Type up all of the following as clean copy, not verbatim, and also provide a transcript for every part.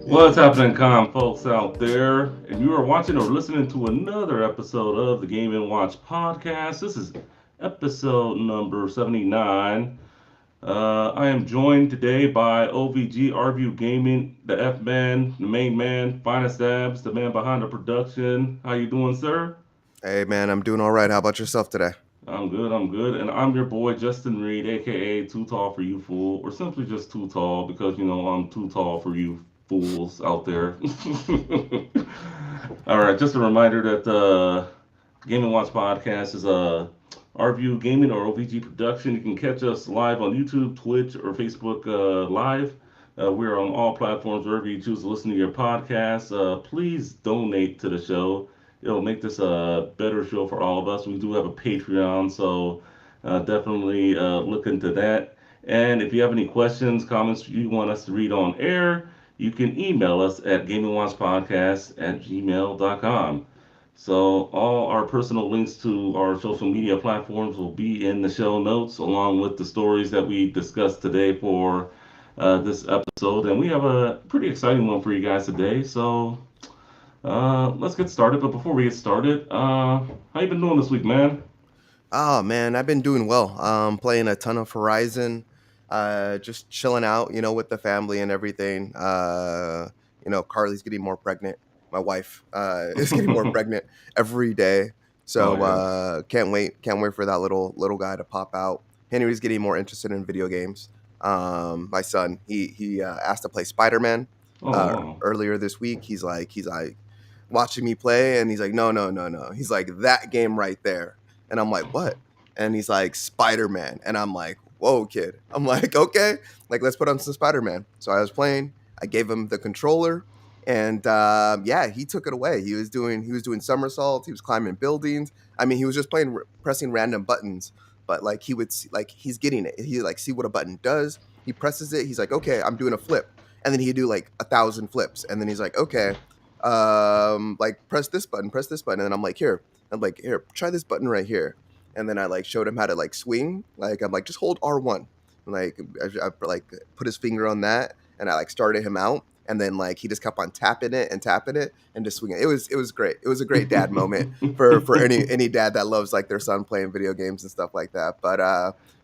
What's happening, folks out there? And you are watching or listening to another episode of the Game and Watch podcast. This is episode number 79. I am joined today by OVG RView Gaming, the F man, the main man, finest abs, the man behind the production. How you doing, sir? Hey man, I'm doing all right. How about yourself today? I'm good, I'm good. And I'm your boy, Justin Reed, aka Too Tall for You Fool, or simply just Too Tall because, I'm too tall for you fools out there. All right, just a reminder that Game and Watch Podcast is a RView Gaming or OVG production. You can catch us live on YouTube, Twitch, or Facebook Live. We're on all platforms wherever you choose to listen to your podcast. Please donate to the show. It'll make this a better show for all of us. We do have a Patreon, so definitely look into that. And if you have any questions, comments you want us to read on air, you can email us at gamingwatchpodcast@gmail.com. So all our personal links to our social media platforms will be in the show notes, along with the stories that we discussed today for this episode. And we have a pretty exciting one for you guys today. So let's get started. But before we get started, how you been doing this week, man? Oh man, I've been doing well. Playing a ton of Horizon, just chilling out, with the family and everything. Carly's getting more pregnant. My wife is getting more pregnant every day. So Oh yeah. can't wait for that little guy to pop out. Henry's getting more interested in video games. My son, he asked to play Spider-Man Oh wow. earlier this week. He's like watching me play, and he's like, no, no, no, no. He's like, that game right there. And I'm like, what? And he's like, Spider-Man. And I'm like, whoa, kid. I'm like, okay, like let's put on some Spider-Man. So I was playing. I gave him the controller, and yeah, he took it away. He was doing somersaults. He was climbing buildings. I mean, he was just pressing random buttons. But like he would see, like he's getting it. He like see what a button does. He presses it. He's like, okay, I'm doing a flip, and then he'd do like 1,000 flips, and then he's like, okay, like press this button, and then I'm like, here, try this button right here, and then I like showed him how to like swing. Like I'm like, just hold R1, like I like put his finger on that, and I like started him out, and then like he just kept on tapping it and just swinging. It was great. It was a great dad moment for any dad that loves like their son playing video games and stuff like that. But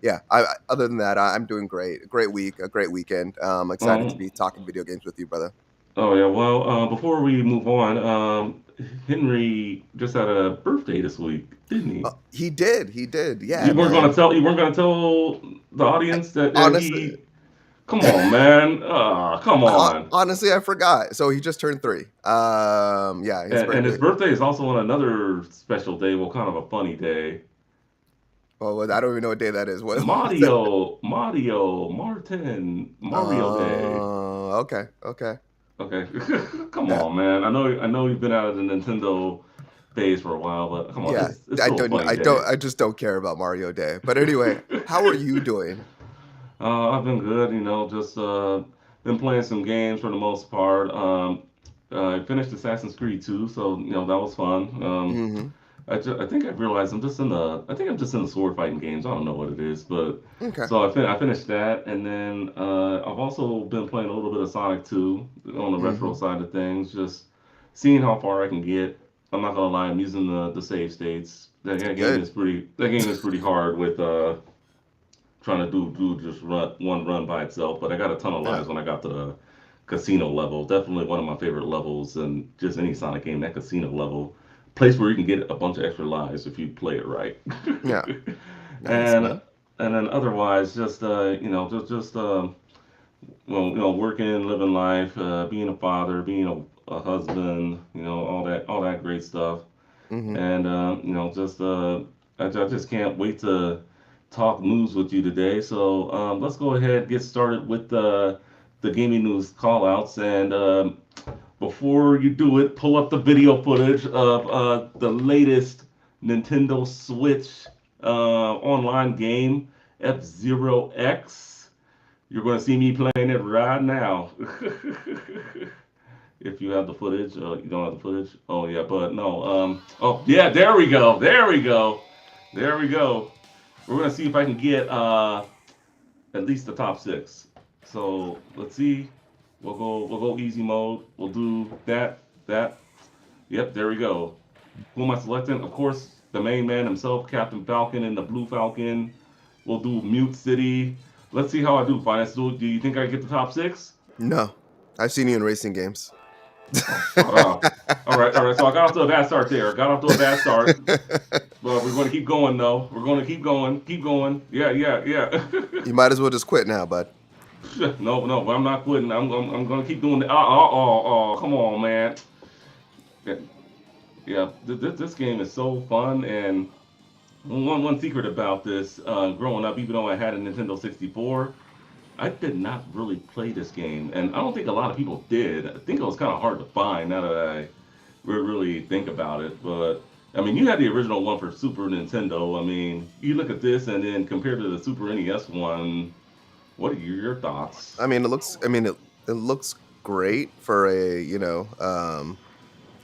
yeah, other than that, I'm doing great. A great week, a great weekend. Excited to Um, be talking video games with you, brother. oh yeah. Well, before we move on, Henry just had a birthday this week, didn't he? He did. Yeah, You weren't gonna man. tell. You weren't gonna tell the I, audience that honestly, he Come on, man. Come on. Honestly, I forgot. So he just turned 3. Yeah, his And his birthday. birthday is also on another special day. Well, kind of a funny day. Well, I don't even know what day that is. What's that? Mario Day. Okay, okay. Okay, come Yeah, on, man. I know you've been out of the Nintendo phase for a while, but come on, yeah. it's still a funny I don't, day. I just don't care about Mario Day. But anyway, how are you doing? I've been good, you know, just been playing some games for the most part. I finished Assassin's Creed 2, so you know that was fun. Mm-hmm. I think I realized I think I'm just in the sword fighting games. I don't know what it is, but Okay, so I finished that, and then I've also been playing a little bit of Sonic 2 on the retro mm-hmm. side of things, just seeing how far I can get. I'm not gonna lie, I'm using the save states. Good. That game is pretty hard with trying to do just one run by itself. But I got a ton of Yeah, lives when I got to the casino level. Definitely one of my favorite levels in just any Sonic game. That casino level, place where you can get a bunch of extra lives if you play it right. yeah. Nice, and man. and then otherwise, just you know, just well, you know, working, living life, being a father, being a husband, you know, all that great stuff. Mm-hmm. And you know, just I just can't wait to talk news with you today. So let's go ahead and get started with the gaming news callouts. And before you do it, pull up the video footage of the latest Nintendo Switch online game, F Zero X. You're going to see me playing it right now. If you have the footage, you don't have the footage. Oh yeah, but no. Oh yeah, there we go. There we go. There we go. We're gonna see if I can get at least the top six. So let's see. We'll go easy mode. We'll do that. Yep, there we go. Who am I selecting? Of course, the main man himself, Captain Falcon and the Blue Falcon. We'll do Mute City. Let's see how I do. Finance. Do you think I get the top six? No, I've seen you in racing games. Oh, spot on. All right. So I got off to a bad start there. Got off to a bad start, but we're going to keep going though. We're going to keep going. Yeah. You might as well just quit now, bud. No, but I'm not quitting. I'm going to keep doing it. Come on, man. Yeah, this game is so fun, and one secret about this, growing up, even though I had a Nintendo 64, I did not really play this game, and I don't think a lot of people did. I think it was kind of hard to find now that I really think about it. But I mean, you had the original one for Super Nintendo. I mean, you look at this and then compared to the Super NES one, what are your thoughts? I mean, it looks. I mean, it looks great for a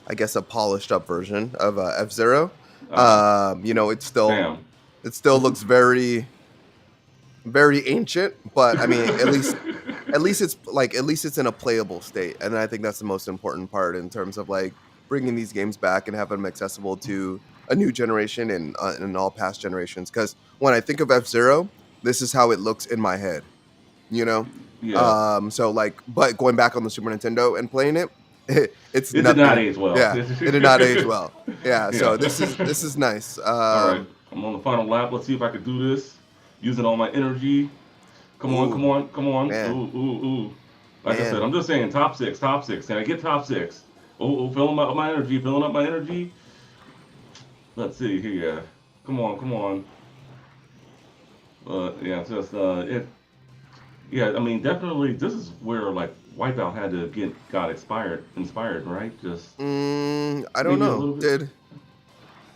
I guess a polished up version of F Zero. Uh, It Damn. still looks very ancient, but I mean, at least it's in a playable state, and I think that's the most important part in terms of like bringing these games back and having them accessible to a new generation and all past generations. Because when I think of F Zero, this is how it looks in my head, you know. Yeah, So like, but going back on the Super Nintendo and playing it, it's it did not nothing. age well. Yeah, it did not age well. Yeah, so Yeah. this is nice. All right, I'm on the final lap. Let's see if I can do this using all my energy. Ooh, Come on. man, Ooh. Like I said, man. I'm just saying top six, top six. Can I get top six? Filling up my energy, filling up my energy. Let's see here. Come on. Yeah, it's just it. Yeah, I mean, definitely, this is where like Wipeout had to got inspired, right? Just I don't maybe a know. little bit. Did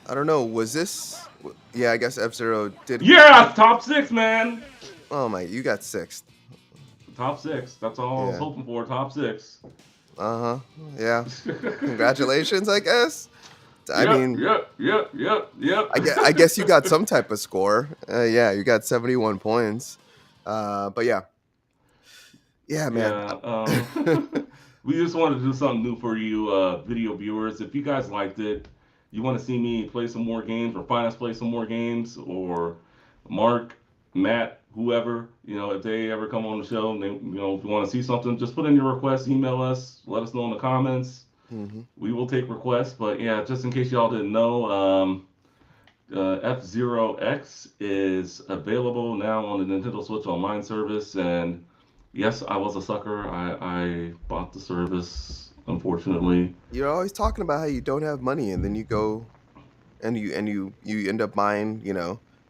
I don't know. Was this? Yeah, I guess F Zero did. Yeah, top six, man. Oh my, you got sixth. Top six. That's all I was Yeah. hoping for. Top six. Uh huh. Yeah. Congratulations, I guess. I Yep, mean, yep, yep, yep, yep. I guess you got some type of score. Yeah, you got 71 points. But yeah, yeah, man. Yeah, we just wanted to do something new for you, video viewers. If you guys liked it, you want to see me play some more games, or find us play some more games, or Mark, Matt, whoever, you know, if they ever come on the show, and they, you know, if you want to see something, just put in your request, email us, let us know in the comments. Hmm. We will take requests. But yeah, just in case y'all didn't know, F Zero X is available now on the Nintendo Switch Online service, and Yes, I was a sucker. I bought the service, unfortunately. You're always talking about how you don't have money, and then you go and you end up buying,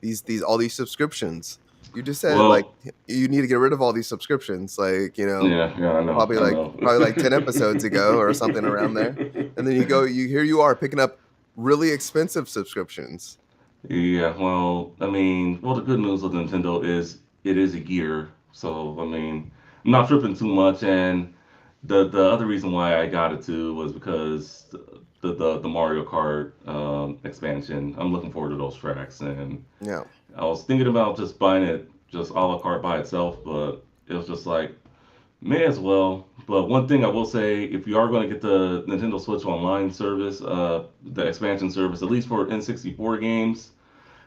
these all these subscriptions. You just said like Well, you need to get rid of all these subscriptions, like yeah, yeah, I know, probably I like know. probably like 10 episodes ago or something around there. And then here you are picking up really expensive subscriptions. Yeah, well, I mean, well, the good news with Nintendo is it is a gear, so I mean, I'm not tripping too much. And the other reason why I got it too was because the Mario Kart expansion. I'm looking forward to those tracks, and Yeah. I was thinking about just buying it just a la carte by itself, but it was just like may as well. But one thing I will say, if you are going to get the Nintendo Switch Online service, the expansion service, at least for N64 games.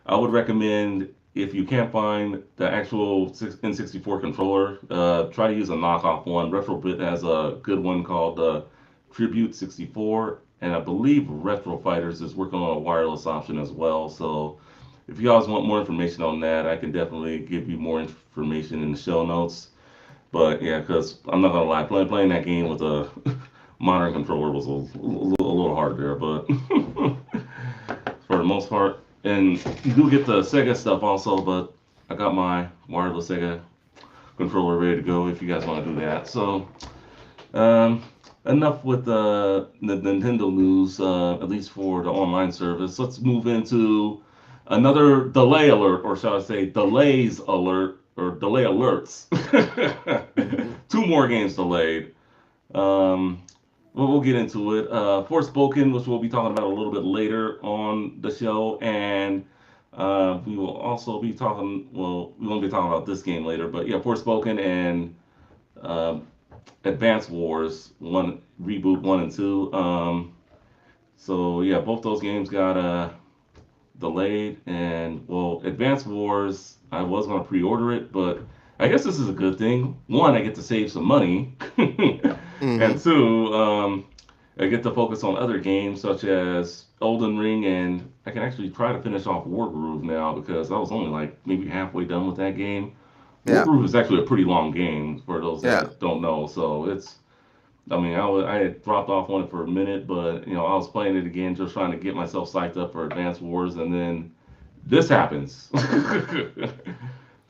I would recommend if you can't find the actual N64 controller, try to use a knockoff one. Retrobit has a good one called Tribute 64, and I believe Retro Fighters is working on a wireless option as well. So if you guys want more information on that, I can definitely give you more information in the show notes. But yeah, because I'm not gonna lie, playing that game with a modern controller was a little hard there, but for the most part. And you do get the Sega stuff also, but I got my wireless Sega controller ready to go if you guys want to do that. So, um, enough with the Nintendo news, at least for the online service. Let's move into another delay alert, or shall I say, delays alert, or delay alerts. Two more games delayed. Um, we'll get into it. Forspoken, which we'll be talking about a little bit later on the show, and we will also be talking. Well, we won't be talking about this game later, but yeah, Forspoken and uh, Advance Wars one reboot 1 and 2. So yeah, both those games got delayed, and well, Advance Wars I was gonna pre-order it, but I guess this is a good thing. One, I get to save some money, and Hmm. two, I get to focus on other games such as Elden Ring, and I can actually try to finish off Wargroove now because I was only like maybe halfway done with that game. Yeah. Wargroove is actually a pretty long game for those Yeah. that don't know, so it's I mean, I had dropped off on it for a minute, but I was playing it again, just trying to get myself psyched up for Advance Wars, and then this happens. Yeah,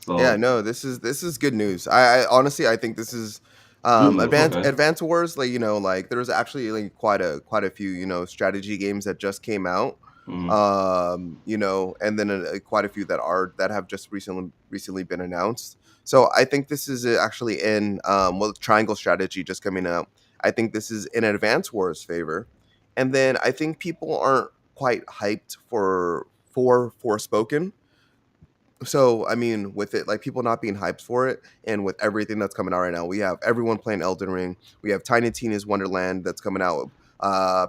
So no, this is good news. I honestly I think this is good news. advanced Okay. advanced wars, like like there's actually like quite a few, strategy games that just came out. Hmm. And then quite a few that have just recently been announced. So I think this is actually in well, triangle strategy just coming out. I think this is in advanced wars favor. And then I think people aren't quite hyped for Forspoken. So I mean, with it, like people not being hyped for it, and with everything that's coming out right now, we have everyone playing Elden Ring. We have Tiny Tina's Wonderland that's coming out.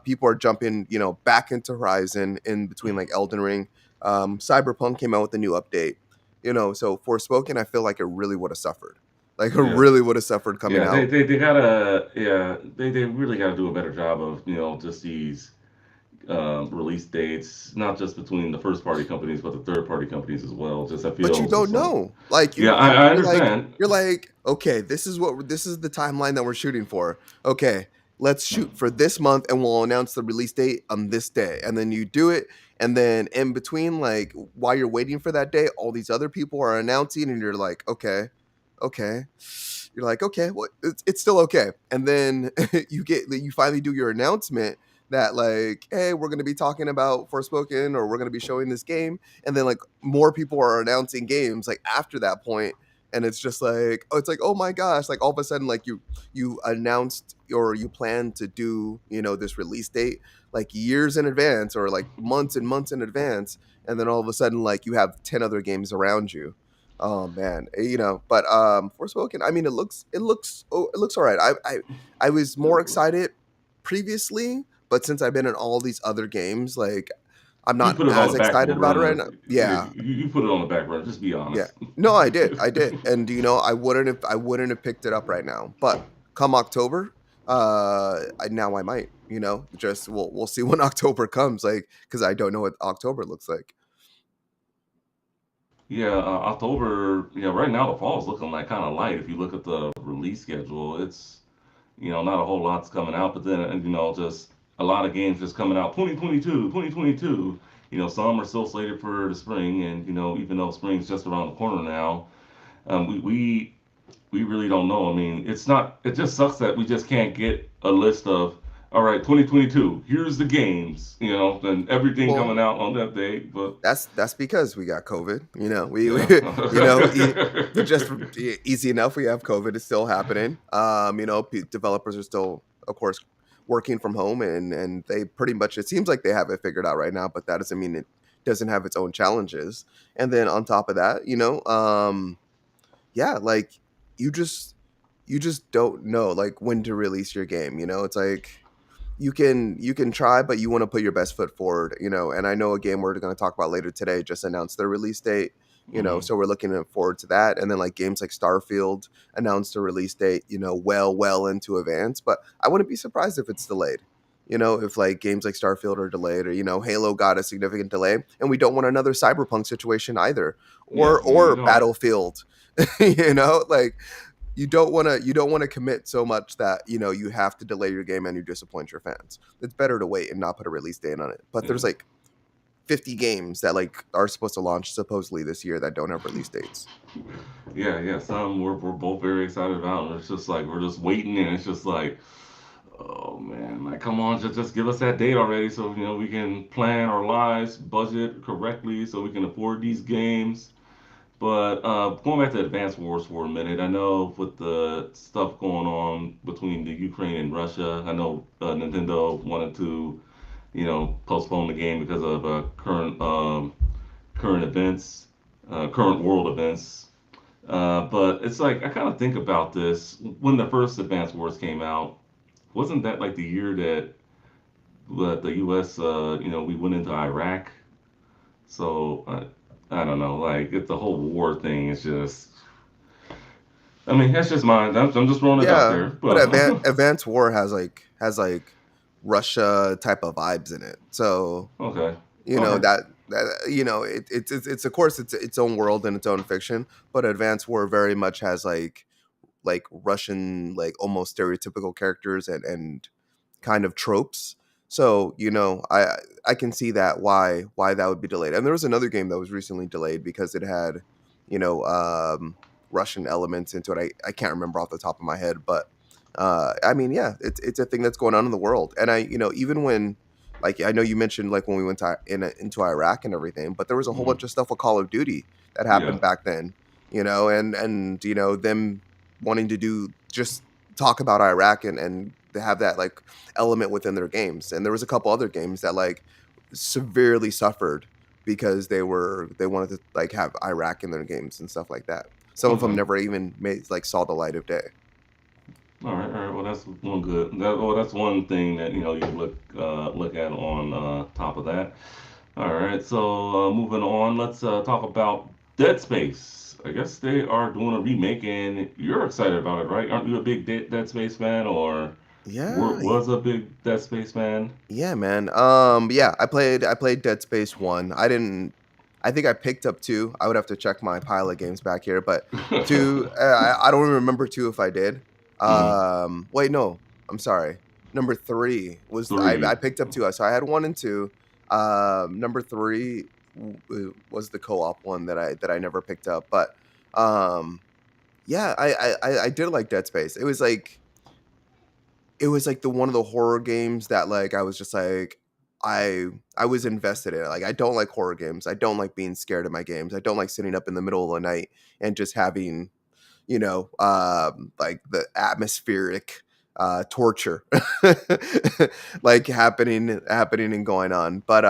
People are jumping, back into Horizon in between like Elden Ring. Cyberpunk came out with a new update. So Forspoken, I feel like it really would have suffered. Like it Yeah. really would have suffered coming Yeah. They, out. they, they gotta yeah they really gotta do a better job of just these release dates, not just between the first party companies but the third party companies as well. Just I But you feel don't just like know. Like yeah I you're like understand. okay, this is the timeline that we're shooting for. Okay, let's shoot for this month, and we'll announce the release date on this day. And then you do it, and then in between, like while you're waiting for that day, all these other people are announcing, and you're like, okay. You're like, okay, well, it's still okay. And then you finally do your announcement that like, hey, we're gonna be talking about Forspoken, or we're gonna be showing this game, and then like more people are announcing games like after that point, and it's just like, oh, it's like, oh my gosh, like all of a sudden, like you announced or you plan to do this release date like years in advance or like months and months in advance, and then all of a sudden like you have 10 other games around you. Oh man, but Forspoken, I mean, it looks all right. I was more excited previously, but since I've been in all these other games, like I'm You not put it on as the back excited about it right burner. now. Yeah, Yeah, you put it on the back burner. Just be yeah. honest. No, I did, and I wouldn't have picked it up right now. But come October, now I might. Just we'll see when October comes, like because I don't know what October looks like. Yeah, October. Yeah, right now the fall's looking like kind of light. If you look at the release schedule, it's not a whole lot's coming out. But then just a lot of games just coming out 2022, 2022. Some are still slated for the spring, and even though spring's just around the corner now, we really don't know. I mean, it's not. It just sucks that we just can't get a list of. All right, 2022. Here's the games, and everything Well, coming out on that day. But that's because we got COVID. We yeah, just easy enough. We have COVID. It's still happening. Developers are still, of course, working from home, and they pretty much, it seems like they have it figured out right now. But that doesn't mean it doesn't have its own challenges. And then on top of that, yeah, like you just you just don't know like when to release your game. It's like you can try, but you want to put your best foot forward. And I know a game we're going to talk about later today just announced their release date. hmm So we're looking forward to that. And then like games like Starfield announced a release date, well into advance. But I wouldn't be surprised if it's delayed. If like games like Starfield are delayed, or Halo got a significant delay, and we don't want another Cyberpunk situation either, yeah, you or don't. Battlefield. Like you don't want to commit so much that you have to delay your game and you disappoint your fans. It's better to wait and not put a release date on it. But Yeah, there's like 50 games that like are supposed to launch supposedly this year that don't have release dates. yeah. Some we're both very excited about, and it's just like we're just waiting, and it's just like, oh man, like come on, just give us that date already, so we can plan our lives, budget correctly, so we can afford these games. But going back to Advance Wars for a minute, I know with the stuff going on between the Ukraine and Russia, I know Nintendo wanted to, postpone the game because of current events, current world events. But it's like I kind of think about this when the first Advance Wars came out. Wasn't that like the year that the U.S. We went into Iraq? So I don't know. Like it's the whole war thing. It's just. I mean, that's just mine. I'm just throwing it out Yeah, there. but But Advanced War has like Russia type of vibes in it. So okay, you know okay, that it's of course it's its own world and its own fiction, but Advanced War very much has like Russian, like almost stereotypical characters and kind of tropes. So I can see that why that would be delayed. And there was another game that was recently delayed because it had you know Russian elements into it. I can't remember off the top of my head, but I mean, yeah, it's a thing that's going on in the world. And I even when like I know you mentioned like when we went into Iraq and everything, but there was a whole hmm bunch of stuff with Call of Duty that yeah, happened back then. And them wanting to do just talk about Iraq and to have that like element within their games. And there was a couple other games that like severely suffered because they wanted to like have Iraq in their games and stuff like that. Some of them okay. never even made like saw the light of day. All right. Well, that's one good. Well, that's one thing that you look at on top of that. All right. So moving on, let's talk about Dead Space. I guess they are doing a remake, and you're excited about it, right? Aren't you a big Dead Space fan, or Yeah, was a big Dead Space fan? yeah, man. Yeah, I played Dead Space 1. I didn't I think I picked up 2. I would have to check my pile of games back here, but 2 I don't remember 2 if I did. mm, Wait, no. I'm sorry. Number 3 was I three. picked up 2. So I had 1 and 2. Number 3 was the co-op one that I never picked up, but um yeah, I did like Dead Space. It was like the one of the horror games that like I was just like I was invested in it. Like I don't like horror games. I don't like being scared of my games. I don't like sitting up in the middle of the night and just having like the atmospheric torture like happening and going on. But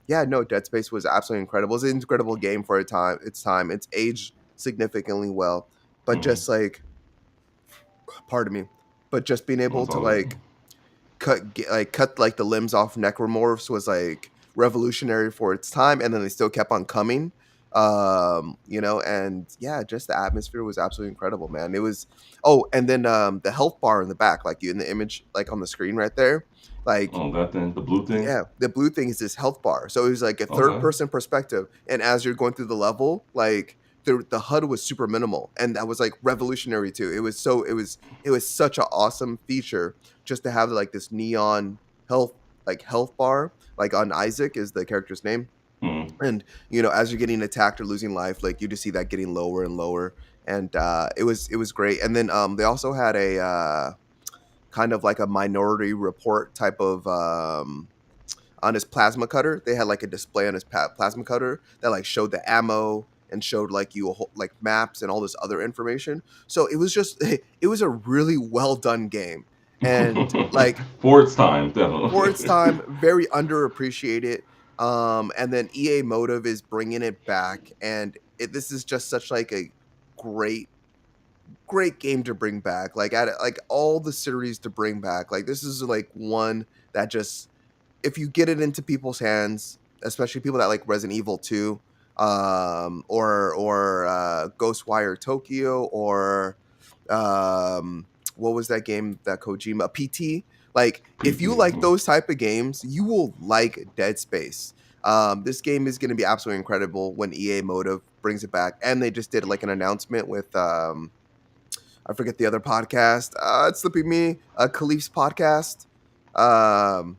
yeah, no, Dead Space was absolutely incredible. It's an incredible game for its time. It's aged significantly well, but Mm, just like pardon me, but just being able that's to all good. like cut like the limbs off necromorphs was like revolutionary for its time, and then they still kept on coming. And yeah, just the atmosphere was absolutely incredible, man. It was. Oh, and then the health bar in the back, like you in the image, like on the screen right there, like Oh, that thing, the blue thing. yeah, the blue thing is this health bar. So it was like a third Okay. person perspective. And as you're going through the level, like the HUD was super minimal. And that was like revolutionary too. It was such an awesome feature just to have like this neon health health bar, like on Isaac is the character's name. Hmm. And as you're getting attacked or losing life, like you just see that getting lower and lower. And it was great. And then they also had a kind of like a minority report type of on his plasma cutter. They had like a display on his plasma cutter that like showed the ammo and showed like like maps and all this other information. So it was just it was a really well done game, and like For its time, for its definitely. time, very underappreciated. And then EA Motive is bringing it back, and this is just such like a great great game to bring back. Like at like all the series to bring back. Like this is like one that just if you get it into people's hands, especially people that like Resident Evil 2, or Ghostwire Tokyo, or what was that game that Kojima PT? Like if you PT. like those type of games, you will like Dead Space. This game is going to be absolutely incredible when EA Motive brings it back, and they just did like an announcement with I forget the other podcast. It's slipping me. Khalif's podcast. Um,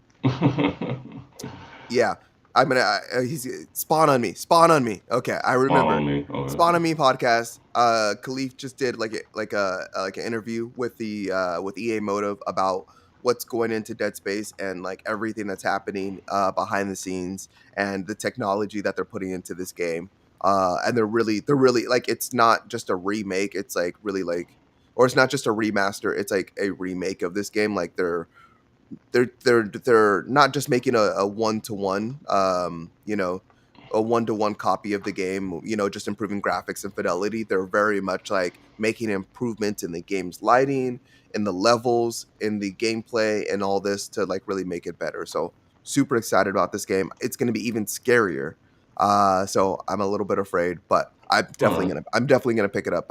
yeah, I'm gonna. He's Spawn on me. Spawn on me. Okay, I Spawn remember. on me. Spawn Okay. on me podcast. Khalif just did like an interview with the with EA Motive about what's going into Dead Space and like everything that's happening behind the scenes and the technology that they're putting into this game. And they're really like it's not just a remake. It's like really like, or it's not just a remaster. It's like a remake of this game. Like they're not just making a one-to-one a one-to-one copy of the game, just improving graphics and fidelity. They're very much like making improvements in the game's lighting, in the levels, in the gameplay, and all this to like really make it better. So super excited about this game. It's going to be even scarier. So I'm a little bit afraid, but All right. I'm definitely gonna pick it up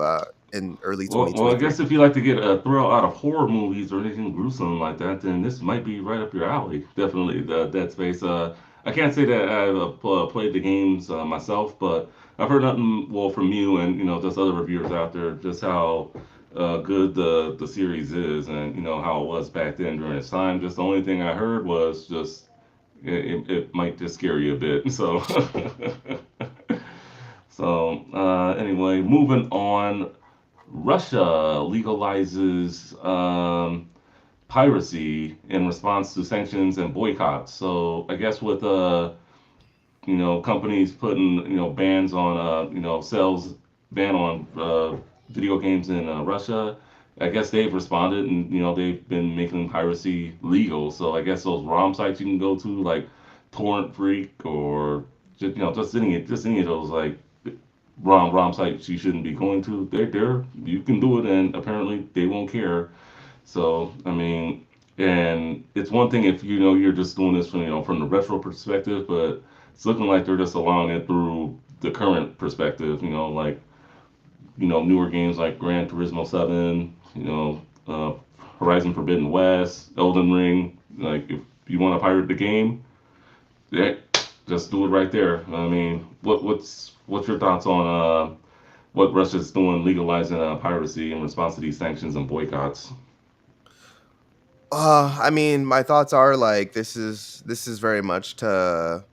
in early Well, I 2023. guess if you like to get a thrill out of horror movies or anything gruesome like that, then this might be right up your alley. Definitely, the Dead Space. I can't say that I've played the games myself, but I've heard nothing well from you and just other reviewers out there, just how good the series is, and how it was back then during its time. Just the only thing I heard was just it might just scare you a bit. So, anyway, moving on. Russia legalizes piracy in response to sanctions and boycotts. So I guess with companies putting bans on sales ban on video games in Russia, I guess they've responded and they've been making piracy legal. So I guess those ROM sites you can go to like Torrent Freak or just any of those like ROM sites you shouldn't be going to. They're you can do it and apparently they won't care. So I mean, and it's one thing if you're just doing this from from the retro perspective, but it's looking like they're just allowing it through the current perspective. Like newer games like Gran Turismo 7, Horizon Forbidden West, Elden Ring. Like if you want to pirate the game, yeah, just do it right there. I mean, what's your thoughts on what Russia's doing legalizing piracy in response to these sanctions and boycotts? I mean, my thoughts are like this is very much to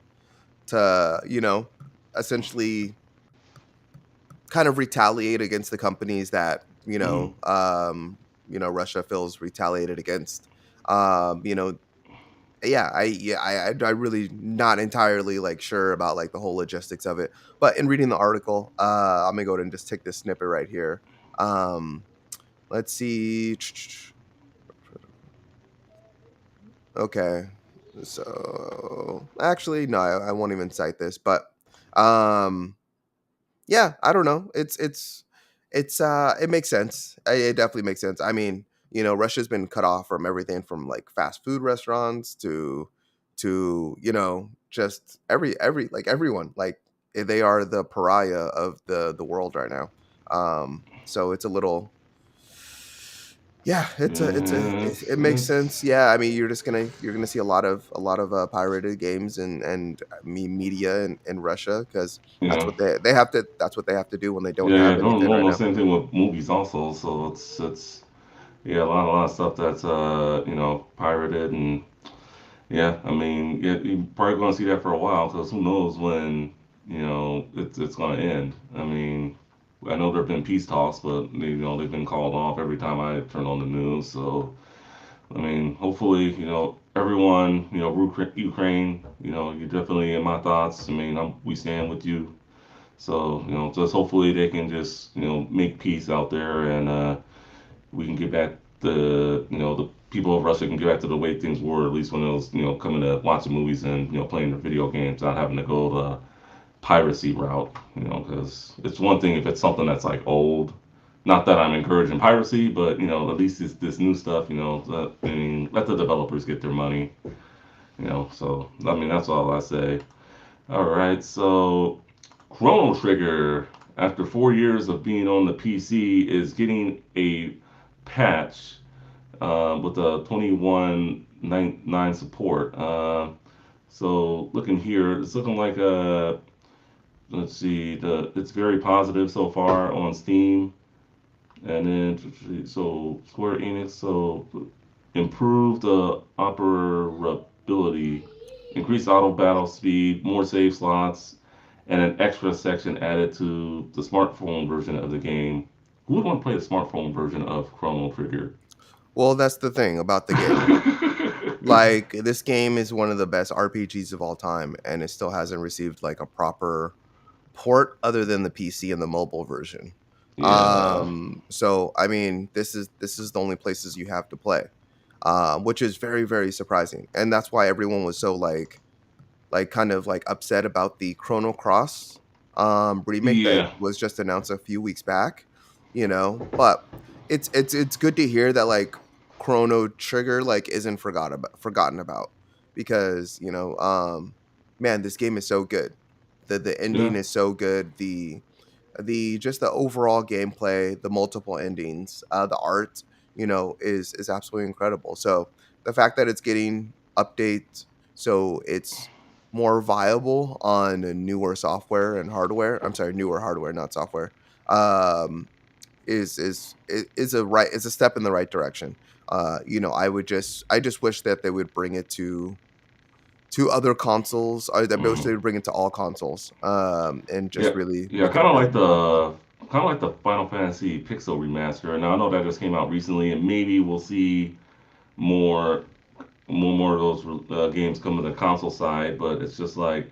essentially kind of retaliate against the companies that Mm-hmm. Russia feels retaliated against. Um, you know, I really not entirely like sure about like the whole logistics of it, but in reading the article, I'm gonna go ahead and just take this snippet right here. Um, let's see. Okay. So actually, no, I won't even cite this, but um, yeah, I don't know. It makes sense. It definitely makes sense. I mean, Russia's been cut off from everything from like fast food restaurants to just everyone. Like they are the pariah of the world right now. So it's a little, yeah, it makes sense. It's Yeah, I mean, you're gonna see a lot of pirated games and I mean media in Russia because that's yeah. what they have to that's what they have to do when they don't Yeah, yeah, have anything right normal. now. Same thing with movies also. So it's yeah, a lot of stuff that's pirated and yeah. I mean, yeah, you're probably gonna see that for a while because who knows when it's gonna end. I mean, I know there've been peace talks, but they've been called off every time I turn on the news. So I mean, hopefully everyone Ukraine, you're definitely in my thoughts. I mean, we stand with you. So, just hopefully they can just, make peace out there and we can get back the people of Russia can get back to the way things were, at least when it was, coming to watching movies and, playing their video games, not having to go the piracy route, because it's one thing if it's something that's like old. Not that I'm encouraging piracy, but, at least this new stuff, I mean, let the developers get their money, so, I mean, that's all I say. All right, so Chrono Trigger, after 4 years of being on the PC, is getting a patch with a 21.9 support. So looking here, it's looking like let's see, it's very positive so far on Steam, and then so Square Enix improved the operability, increased auto battle speed, more save slots, and an extra section added to the smartphone version of the game. Who would want to play the smartphone version of Chrono Trigger? Well, that's the thing about the game. Like this game is one of the best RPGs of all time, and it still hasn't received like a proper port other than the PC and the mobile version. Yeah, So I mean, this is the only places you have to play, which is very very surprising, and that's why everyone was so like kind of like upset about the Chrono Cross remake that yeah, was just announced a few weeks back, you know. But it's good to hear that like Chrono Trigger like isn't forgotten about because man, this game is so good. The yeah. ending is so good. The just the overall gameplay, the multiple endings, the art, is absolutely incredible. So the fact that it's getting updates, so it's more viable on newer software and hardware. I'm sorry, newer hardware, not software. Um, is a step in the right direction. I just wish that they would bring it to other consoles, or that wish Mhm. they would bring it to all consoles, and just Yeah, really yeah, make it available. kind of like the Final Fantasy Pixel remaster. Now I know that just came out recently, and maybe we'll see more more of those games come to the console side. But it's just like,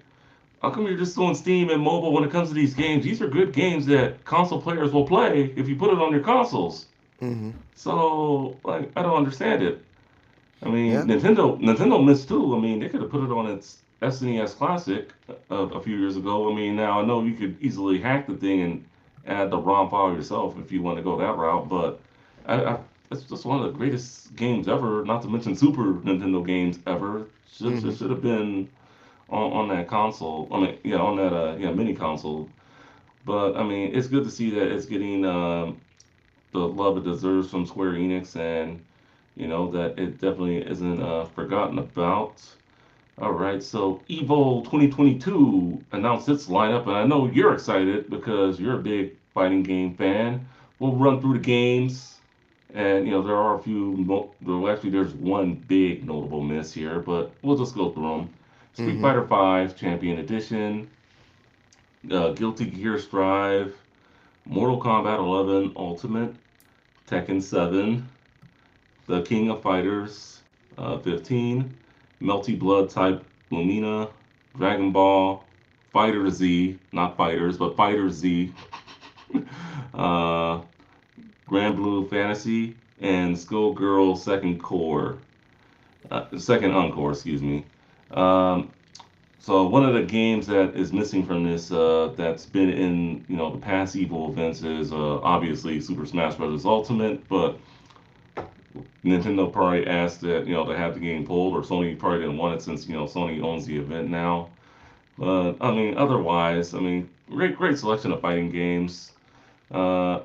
how come you're just doing Steam and mobile when it comes to these games? These are good games that console players will play if you put it on your consoles. Hmm. So like, I don't understand it. I mean, Yeah. Nintendo missed too. I mean, they could have put it on its SNES Classic a few years ago. I mean, now I know you could easily hack the thing and add the ROM file yourself if you want to go that route, but it's just one of the greatest games ever. Not to mention Super Nintendo games ever. Hmm. Should have been on that console. I mean, yeah, on that mini console. But I mean, it's good to see that it's getting the love it deserves from Square Enix and that it definitely isn't forgotten about. All right, so Evo 2022 announced its lineup, and I know you're excited because you're a big fighting game fan. We'll run through the games, and there are a few. Well, actually, there's one big notable miss here, but we'll just go through them. Street Hmm. Fighter V Champion Edition, Guilty Gear Strive, Mortal Kombat 11 Ultimate, Tekken 7, The King of Fighters 15, Melty Blood Type Lumina, Dragon Ball, Fighter Z, not Fighters, but Fighter Z, uh, Grand Blue Fantasy, and Skullgirl Second Encore, excuse me. Um, so one of the games that is missing from this that's been in the past Evo events is obviously Super Smash Bros. Ultimate, but Nintendo probably asked that to have the game pulled, or Sony probably didn't want it since Sony owns the event now. But I mean, otherwise, I mean, great selection of fighting games. Uh,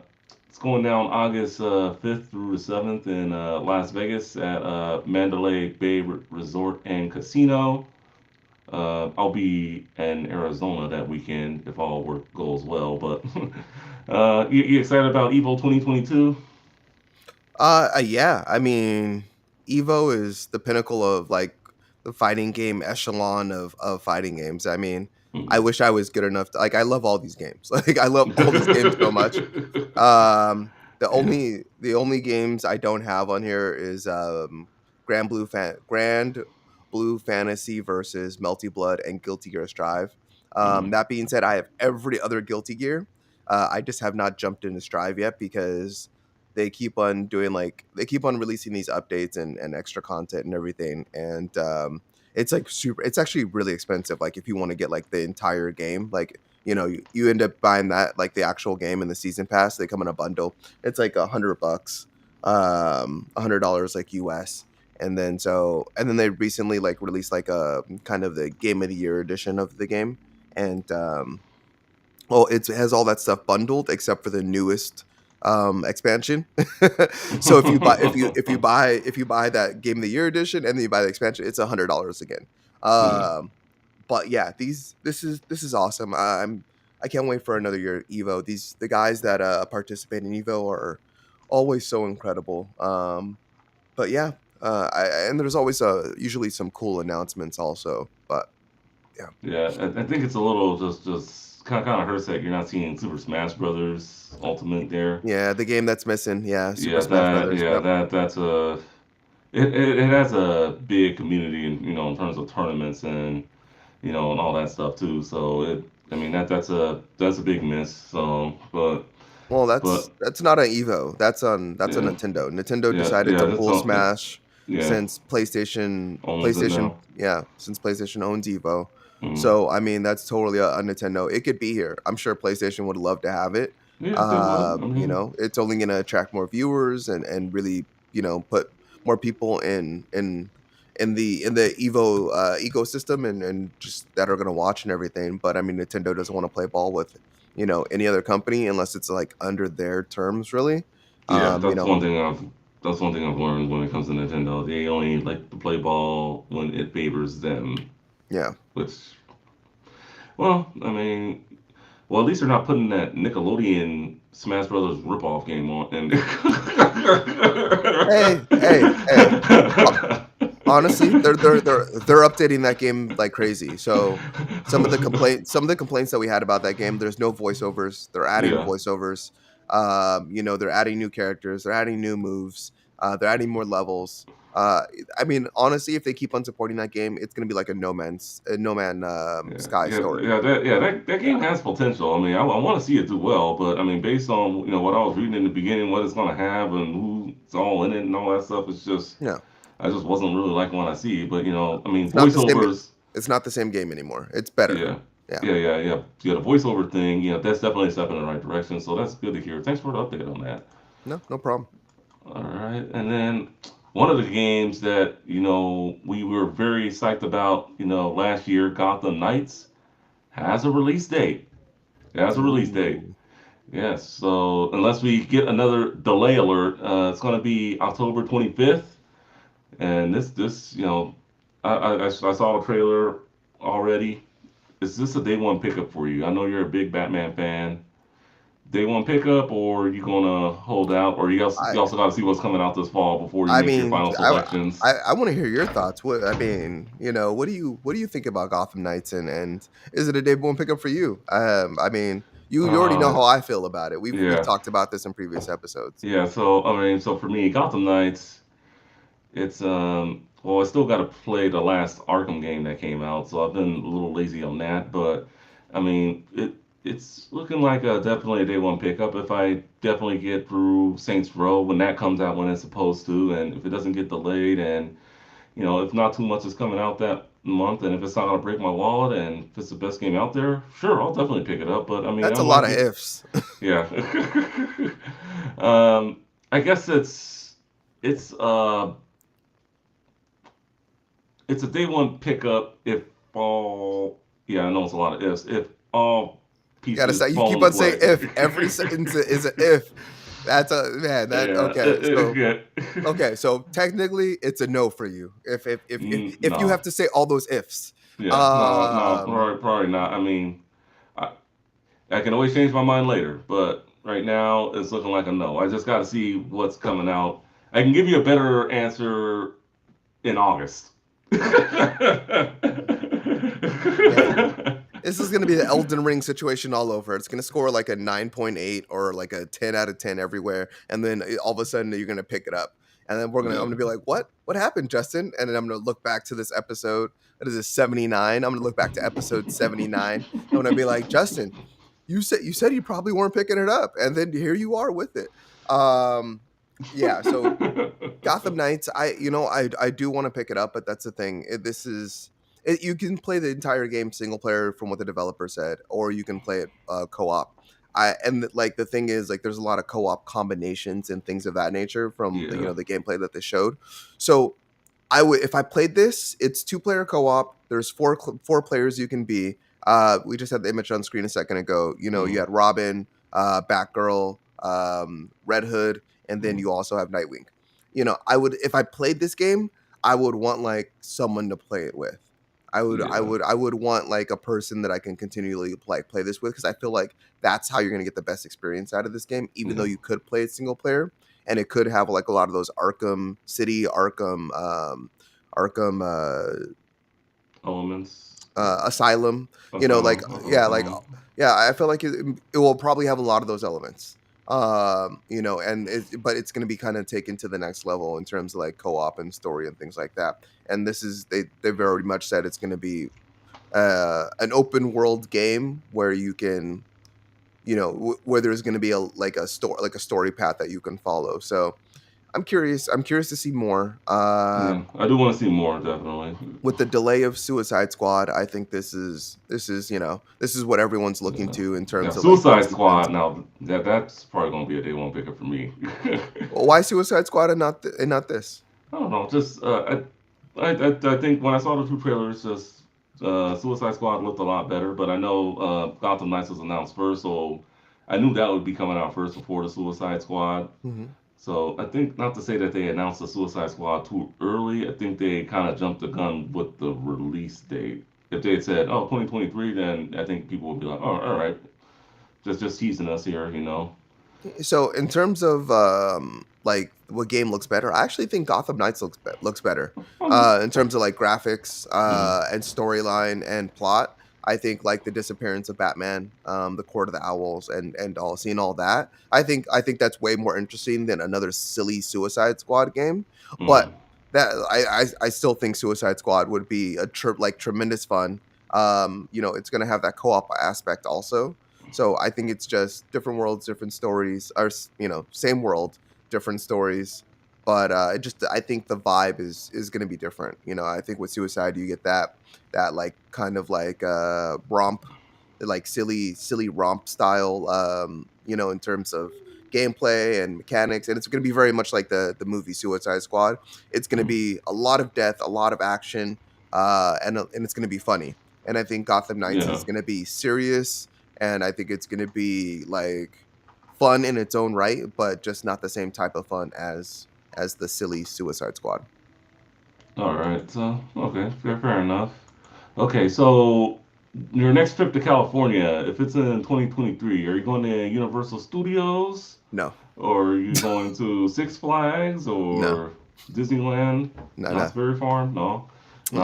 it's going down August 5th through the 7th in Las Vegas at Mandalay Bay Resort and Casino. I'll be in Arizona that weekend if all work goes well. But you excited about Evo 2022? Yeah. I mean, Evo is the pinnacle of like the fighting game echelon of fighting games. I mean, I Hmm. wish I was good enough to like. I love all these games. Like, I love all these games so much. Yeah. The only games I don't have on here is Grand Blue Fantasy versus Melty Blood and Guilty Gear Strive. Hmm. That being said, I have every other Guilty Gear. I just have not jumped into Strive yet because they keep on releasing these updates and extra content and everything, and it's like super. It's actually really expensive. Like if you want to get like the entire game, like you end up buying that like the actual game and the season pass. They come in a bundle. It's like $100, $100 like US. And then they recently like released like a kind of the game of the year edition of the game, and well, it has all that stuff bundled except for the newest expansion. So if you buy that game of the year edition and then you buy the expansion, it's $100 again. Yeah. But yeah, this is awesome. I can't wait for another year Evo. The guys that participate in Evo are always so incredible. But yeah, and there's always usually some cool announcements also. But yeah, Yeah, I think it's a little just kind of hurts that you're not seeing Super Smash Brothers Ultimate there. yeah, the game that's missing. Yeah, Super Yeah, Smash Brothers. Yep. that's a it has a big community in in terms of tournaments and and all that stuff too. So I mean that's a big miss. So Well, but that's not an Evo. That's on yeah Nintendo. Nintendo decided yeah to that's pull all Smash yeah owns it now. Since PlayStation owns Evo. Mm. So I mean, that's totally a Nintendo. It could be here. I'm sure PlayStation would love to have it. Yeah, they would. I mean It's only going to attract more viewers and really put more people in the Evo ecosystem and just that are going to watch and everything. But I mean, Nintendo doesn't want to play ball with any other company unless it's like under their terms, really. yeah, You know, that's one thing I've learned when it comes to Nintendo. They only like to play ball when it favors them, yeah. which well, I mean, well, at least they're not putting that Nickelodeon Smash Brothers ripoff game on. And Hey. Honestly, they're updating that game like crazy. So some of the complaints that we had about that game, there's no voiceovers. They're adding yeah, voiceovers. They're adding new characters. They're adding new moves. They're adding more levels. I mean, honestly, if they keep on supporting that game, it's gonna be like a No Man Sky story. that game has potential. I mean, I want to see it do well, but I mean, based on what I was reading in the beginning, what it's gonna have and who's all in it and all that stuff, it's just Yeah, I just wasn't really liking what I see. But I mean, it's not the same. voiceovers. It's not the same game anymore. It's better. Yeah. Yeah. Yeah, the voiceover thing, that's definitely a step in the right direction. So that's good to hear. Thanks for the update on that. No, no problem. All right. And then one of the games that, we were very psyched about, last year, Gotham Knights, has a release date. It has a release date. Ooh. Yes. So unless we get another delay alert, it's going to be October 25th. And this, I saw the trailer already. Is this a day one pickup for you? I know you're a big Batman fan. Day one pickup, or you gonna hold out, or I you also got to see what's coming out this fall before you I make your mean, final I selections. I want to hear your thoughts. What I mean, what do you think about Gotham Knights and is it a day one pickup for you? I mean, you already know Uh, how I feel about it. We've yeah, talked about this in previous episodes. yeah. So I mean, so for me, Gotham Knights, it's well, I still got to play the last Arkham game that came out, so I've been a little lazy on that. But I mean, it's looking like definitely a day one pickup if I definitely get through Saints Row when that comes out when it's supposed to, and if it doesn't get delayed, and if not too much is coming out that month, and if it's not gonna break my wallet, and if it's the best game out there, sure, I'll definitely pick it up. But I mean, That's I a lot might of be, ifs. yeah. I guess it's it's a day one pickup if all Yeah, I know it's a lot of ifs. If all You gotta pieces say, you fall keep into on saying place. if. Every sentence is an if. That's a man. That Yeah, okay. So yeah. okay. So technically, it's a no for you. If you have No, to say all those ifs. yeah, no, Um. probably not. I mean, I, I can always change my mind later, but right now it's looking like a no. I just got to see what's coming out. I can give you a better answer in August. Man, this is gonna be the Elden Ring situation all over. It's gonna score like a 9.8 or like a 10 out of 10 everywhere, and then all of a sudden you're gonna pick it up, and then I'm Yeah. gonna be like, what happened, Justin? And then I'm gonna look back to this episode. That is a 79. I'm gonna look back to episode 79. I'm gonna be like, Justin, you said you probably weren't picking it up, and then here you are with it. Um, yeah. So Gotham Knights, I do want to pick it up, but that's the thing. You can play the entire game single player from what the developer said, or you can play it co-op. Like the thing is, like, there's a lot of co-op combinations and things of that nature from Yeah. the gameplay that they showed. So I would, if I played this, it's two-player co-op. There's four players you can be. We just had the image on screen a second ago. You Mm, had Robin, Batgirl, Red Hood, and then mm, you also have Nightwing. I would, if I played this game, I would want like someone to play it with. yeah. I would want like a person that I can continually play this with, because I feel like that's how you're gonna get the best experience out of this game. Even though Yeah. you could play it single player, and it could have like a lot of those Arkham City, Arkham Elements. Asylum. Like, Asylum. yeah, like, Asylum. yeah, I feel like it will probably have a lot of those elements. But it's going to be kind of taken to the next level in terms of like co-op and story and things like that. And this is they very much said it's going to be an open world game where you can, where there's going to be a story path that you can follow. So I'm curious to see more. Yeah, I do want to see more, definitely. With the delay of Suicide Squad, I think this is what everyone's looking Yeah. to in Yeah, terms of like Suicide sequence. Squad. Now that's probably gonna be a day one picker for me. Well, why Suicide Squad and not this? I don't know. Just I think when I saw the two trailers, just Suicide Squad looked a lot better. But I know Gotham Knights was announced first, so I knew that would be coming out first before the Suicide Squad. Hmm. So I think not to say that they announced the Suicide Squad too early. I think they kind of jumped the gun with the release date. If they had said, "Oh, 2023," then I think people would be like, "Oh, all right, just teasing us here." So in terms of like what game looks better, I actually think Gotham Knights looks better Okay. in terms of like graphics Mm, and storyline and plot. I think like the disappearance of Batman, the Court of the Owls, and all seeing all that. I think that's way more interesting than another silly Suicide Squad game. But mm, that I still think Suicide Squad would be like tremendous fun. It's gonna have that co-op aspect also. So I think it's just different worlds, different stories, or same world, different stories. But I think the vibe is going to be different. I think with Suicide you get that like kind of like romp, like silly romp style. In terms of gameplay and mechanics, and it's going to be very much like the movie Suicide Squad. It's going to mm. be a lot of death, a lot of action, and it's going to be funny. And I think Gotham Knights Yeah. is going to be serious, and I think it's going to be like fun in its own right, but just not the same type of fun as the silly Suicide Squad. All right. So okay, fair enough. Okay, so your next trip to California, if it's in 2023, are you going to Universal Studios No, or are you going to Six Flags no, or Disneyland? no, Knott's no, Berry Farm? No, mm-mm,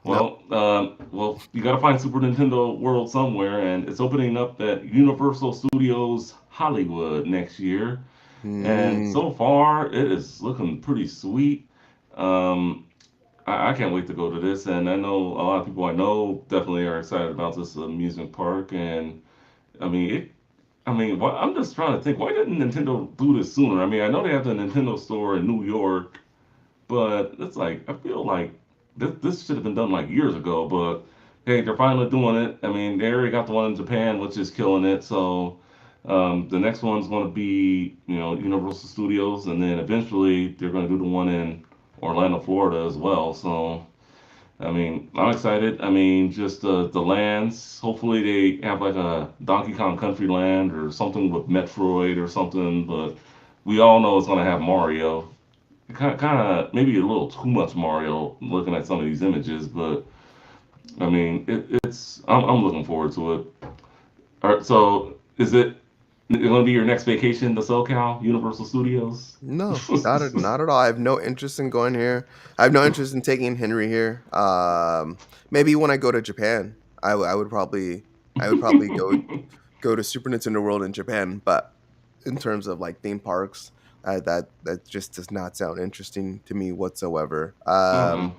no. no. Well, you got to find Super Nintendo World somewhere, and it's opening up at Universal Studios Hollywood next year. And Mm. so far, it is looking pretty sweet. Um, I can't wait to go to this, and I know a lot of people I know definitely are excited about this amusement park. And I mean, I'm just trying to think, why didn't Nintendo do this sooner? I mean, I know they have the Nintendo store in New York, but it's like I feel like this should have been done like years ago. But hey, they're finally doing it. I mean, they already got the one in Japan, which is killing it. So the next one's going to be Universal Studios, and then eventually they're going to do the one in Orlando, Florida as well. So I mean, I'm excited. I mean, just the lands. Hopefully, they have like a Donkey Kong Country Land or something with Metroid or something. But we all know it's gonna have Mario. Kind of maybe a little too much Mario looking at some of these images, but I mean, it's I'm looking forward to it. All right, so is it going to be your next vacation to SoCal, Universal Studios? No, not at all. I have no interest in going here. I have no interest in taking Henry here. Maybe when I go to Japan, I would probably go to Super Nintendo World in Japan. But in terms of like theme parks, that just does not sound interesting to me whatsoever. Okay,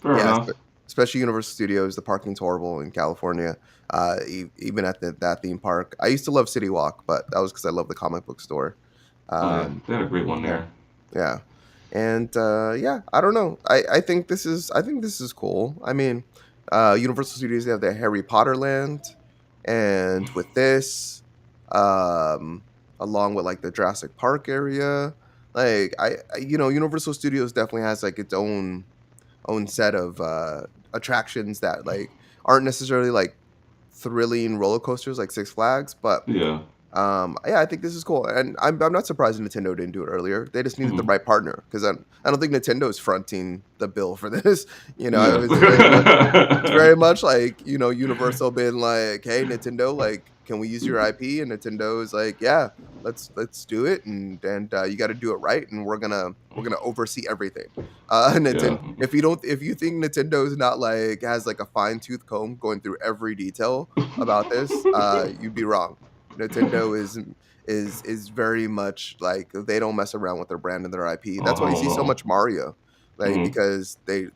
fair Yeah, enough. especially Universal Studios. The parking's horrible in California. Even at that theme park, I used to love City Walk, but that was because I love the comic book store. Oh yeah, Um, they had a great one yeah, there. yeah, and yeah, I don't know. I think this is cool. I mean, Universal Studios, they have the Harry Potter land, and with this, um, along with like the Jurassic Park area, like Universal Studios definitely has like its own set of attractions that like aren't necessarily like thrilling roller coasters like Six Flags, but Yeah. yeah, I think this is cool, and I'm not surprised Nintendo didn't do it earlier. They just needed the Hmm. right partner because I don't think Nintendo is fronting the bill for this. Yeah. It's very much like Universal being like, "Hey, Nintendo, like, can we use your IP?" And Nintendo is like, "Yeah, let's do it, and you got to do it right, and we're gonna oversee everything." Yeah. Nintendo, if you think Nintendo is not like has like a fine tooth comb going through every detail about this, you'd be wrong. Nintendo is very much like they don't mess around with their brand and their IP. That's why you see so Oh. much Mario, like Hmm. because they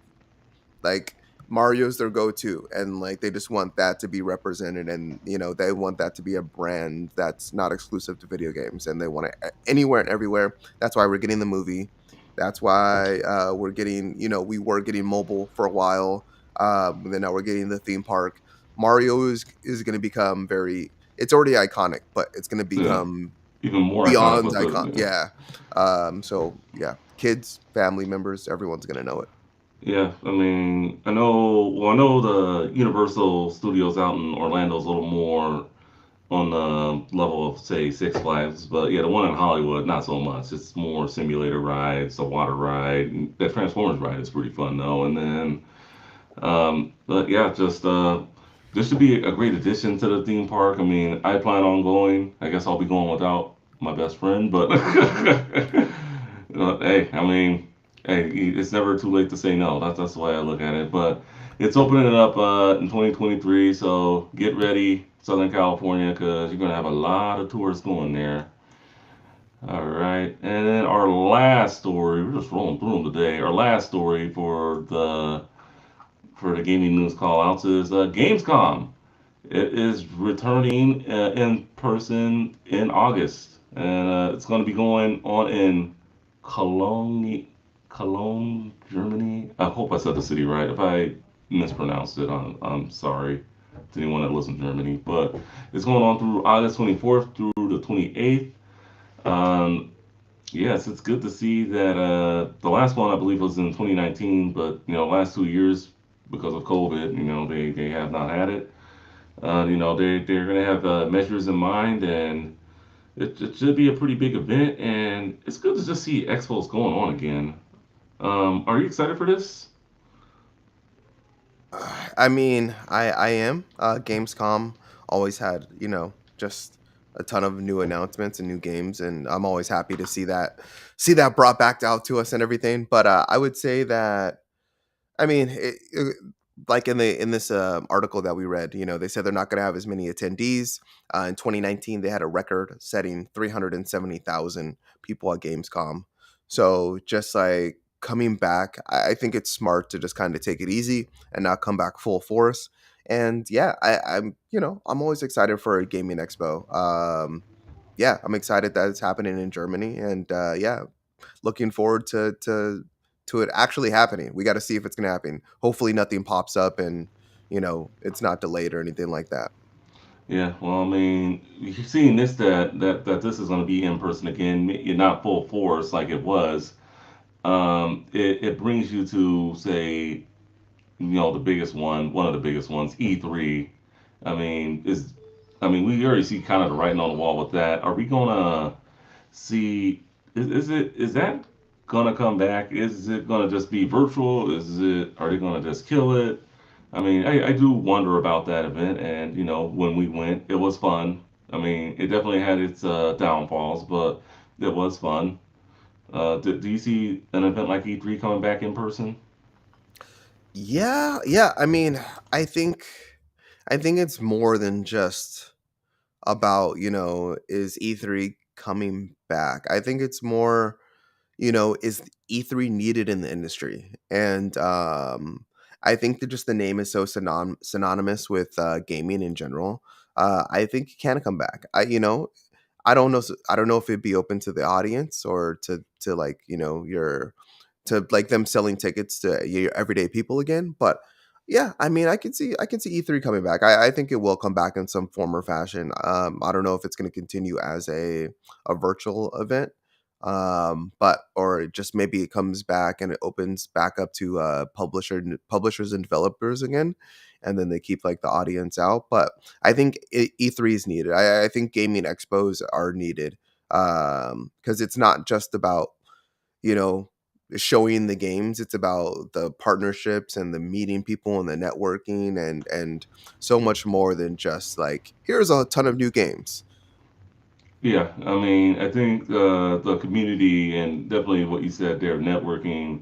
like Mario's their go-to, and like they just want that to be represented, and they want that to be a brand that's not exclusive to video games, and they want it anywhere and everywhere. That's why we're getting the movie. That's why we're getting we were getting mobile for a while. Then now we're getting the theme park. Mario is going to become very. It's already iconic, but it's going to Yeah. become Even more iconic beyond with icon. the Yeah. So yeah, kids, family members, everyone's going to know it. yeah. I mean, I know. Well, I know the Universal Studios out in Orlando is a little more on the level of say Six Flags, but yeah, the one in Hollywood not so much. It's more simulator rides, a water ride. That Transformers ride is pretty fun though. And then, but yeah, just this should be a great addition to the theme park. I mean, I plan on going. I guess I'll be going without my best friend, but hey, I mean, hey, it's never too late to say no. That's the way I look at it. But it's opening it up in 2023, so get ready, Southern California, because you're gonna have a lot of tourists going there. All right, and then our last story, we're just rolling through them today. Our last story for the gaming news call outs is Gamescom. It is returning in person in August, and it's going to be going on in Cologne, Cologne, Germany. I hope I said the city right. If I mispronounced it, I'm sorry to anyone that lives in Germany. But it's going on through August 24th through the 28th. Um, yes, it's good to see that the last one I believe was in 2019, but last 2 years because of COVID, they have not had it. They're going to have measures in mind, and it should be a pretty big event. And it's good to just see expos going on again. Are you excited for this? I mean, I am. Gamescom always had just a ton of new announcements and new games, and I'm always happy to see that brought back out to us and everything. But I would say that I mean, like in this article that we read, they said they're not going to have as many attendees. In 2019, they had a record-setting 370,000 people at Gamescom. So just like coming back, I think it's smart to just kind of take it easy and not come back full force. And yeah, I'm always excited for a gaming expo. Yeah, I'm excited that it's happening in Germany, and yeah, looking forward to it actually happening. We got to see if it's going to happen. Hopefully, nothing pops up and it's not delayed or anything like that. Yeah, well, I mean, you're seeing this that this is going to be in person again, not full force like it was. It brings you to say the biggest one of the biggest ones, E3. I mean, is I mean, we already see kind of the writing on the wall with that. Are we gonna see? Is that gonna come back? Is it gonna just be virtual? Are they gonna just kill it? I mean, I do wonder about that event, and when we went, it was fun. I mean, it definitely had its downfalls, but it was fun. Do you see an event like E3 coming back in person? Yeah, yeah. I mean, I think I think it's more than just about, is E3 coming back? I think it's more, is E3 needed in the industry? And I think that just the name is so synonymous with gaming in general. I think it can come back. I don't know. I don't know if it'd be open to the audience or to like your to like them selling tickets to your everyday people again. But yeah, I mean, I can see E3 coming back. I think it will come back in some form or fashion. I don't know if it's going to continue as a virtual event, but or just maybe it comes back and it opens back up to publishers and developers again, and then they keep like the audience out. But I think E3 is needed. I think gaming expos are needed because it's not just about you know showing the games. It's about the partnerships and the meeting people and the networking and so much more than just like here's a ton of new games. Yeah, I mean, I think the community and definitely what you said there, networking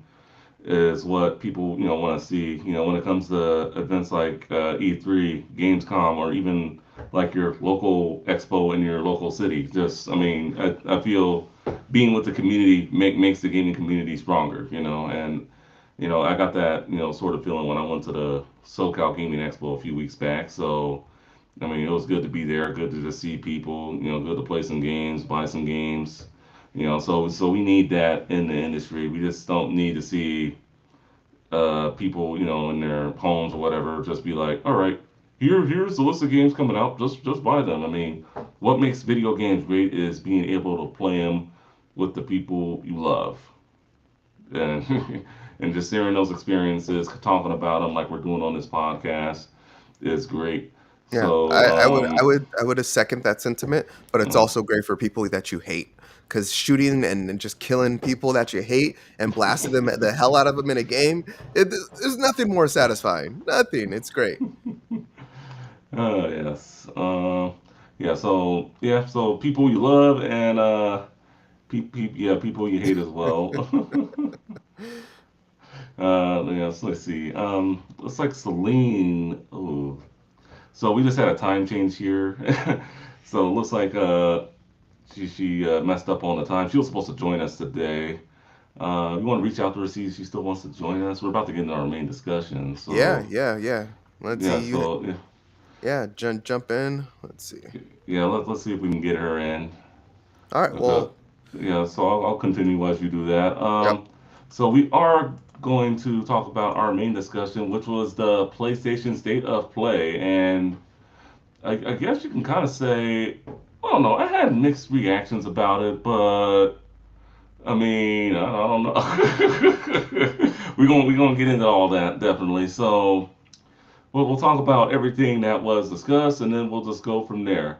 is what people want to see. When it comes to events like E3, Gamescom, or even like your local expo in your local city. Just, I mean, I feel being with the community makes the gaming community stronger. And I got that sort of feeling when I went to the SoCal Gaming Expo a few weeks back. So I mean, it was good to be there, good to just see people, good to play some games, buy some games. So we need that in the industry. We just don't need to see people, in their homes or whatever, just be like, all right, here's the list of games coming out. Just buy them. I mean, what makes video games great is being able to play them with the people you love, and and just sharing those experiences, talking about them like we're doing on this podcast is great. Yeah, So, I would second that sentiment, but it's also great for people that you hate because shooting and just killing people that you hate and blasting them the hell out of them in a game, there's nothing more satisfying. Nothing. It's great. yes. Yeah. So people you love and yeah, people you hate as well. Yes. Let's see. Looks like Celine. Oh, so we just had a time change here. So it looks like she messed up on the time. She was supposed to join us today. You want to reach out to her, see if she still wants to join us. We're about to get into our main discussion. Yeah, So yeah, yeah. Let's yeah. see you. So yeah. Yeah, jump in. Let's see. Yeah, let's see if we can get her in. All right. Okay. Well, Yeah, so I'll continue as you do that. yep. So we are going to talk about our main discussion, which was the PlayStation State of Play, and I guess you can kind of say, I don't know, I had mixed reactions about it, but I mean, I don't know. We're gonna get into all that definitely. So we'll talk about everything that was discussed, and then we'll just go from there.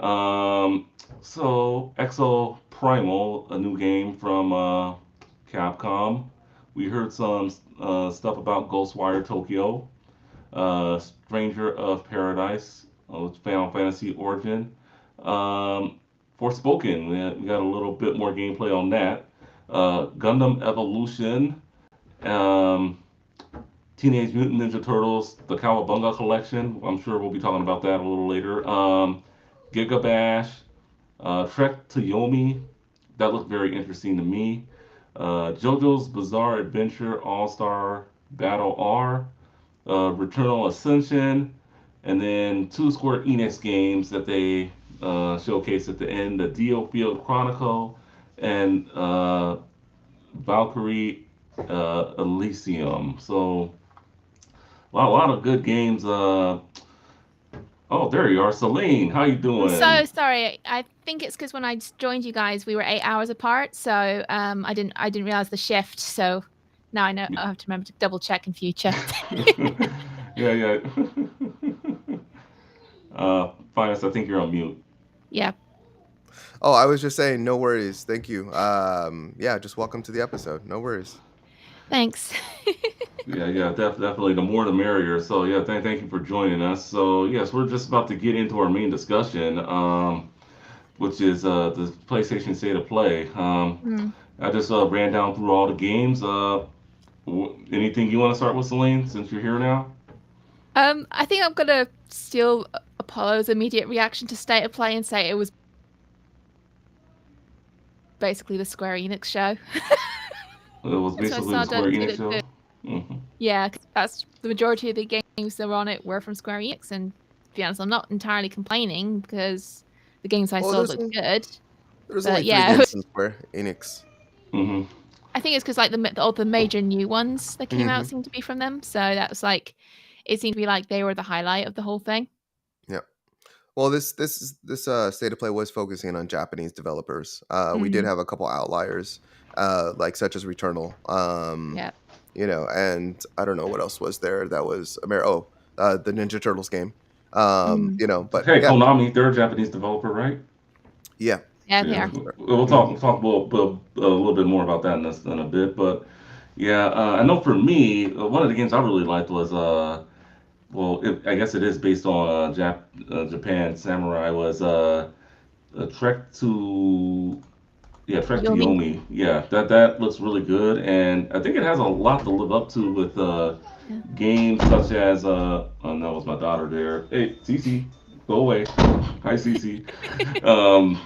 Um, so Exo Primal, a new game from Capcom. We heard some stuff about Ghostwire Tokyo, Stranger of Paradise, Final Fantasy Origin. Um, Forspoken, we got a little bit more gameplay on that. Gundam Evolution. Um, Teenage Mutant Ninja Turtles, the Cowabunga collection. I'm sure we'll be talking about that a little later. Giga Bash, Trek to Yomi. That looked very interesting to me. JoJo's Bizarre Adventure All Star Battle R, Returnal Ascension, and then two Square Enix games that they showcased at the end: the Dio Field Chronicle and Valkyrie Elysium. So wow, a lot of good games. Oh, there you are, Celine. How you I'm doing? so sorry. I think it's because when I joined you guys, we were 8 hours apart, so I didn't realize the shift. So Now I know I have to remember to double check in future. Yeah, yeah. Finest, I think you're on mute. Yeah. Oh, I was just saying, no worries. Thank you. Yeah, just welcome to the episode. No worries. Thanks. Yeah, yeah, definitely. The more the merrier. So yeah, thank you for joining us. So yes, we're just about to get into our main discussion, which is the PlayStation State of Play. Mm. I just ran down through all the games. Anything you want to start with, Celine, since you're here now? I think I'm gonna steal Apollo's immediate reaction to State of Play and say it was basically the Square Enix show. It was That's what I basically the saw Square done Enix to show. the Hmm. Yeah, 'cause that's the majority of the games that were on it were from Square Enix, and to be honest, I'm not entirely complaining because the games I Well, saw looked good. there's only But 3 yeah, games from Square Enix. Hmm. I think it's because like all the major new ones that came out Mhm. seemed to be from them. So that was like, it seemed to be like they were the highlight of the whole thing. Yeah. Well, this State of Play was focusing on Japanese developers. We did Mm, have a couple outliers, like such as Returnal. yeah. And I don't know what else was there that was the Ninja Turtles game. Mm, But Hey, yeah, Konami, they're a Japanese developer, right? yeah. yeah, they Yeah, are. we'll Mhm. talk a little bit more about that in a bit. But yeah, I know for me, one of the games I really liked was well, I guess it is based on Japan Samurai was Trek to Trek to Yomi. Yomi. Yeah, that looks really good, and I think it has a lot to live up to with Yeah. games such as oh no, it's my daughter there. Hey, Cece, go away. Hi, Cece. Um,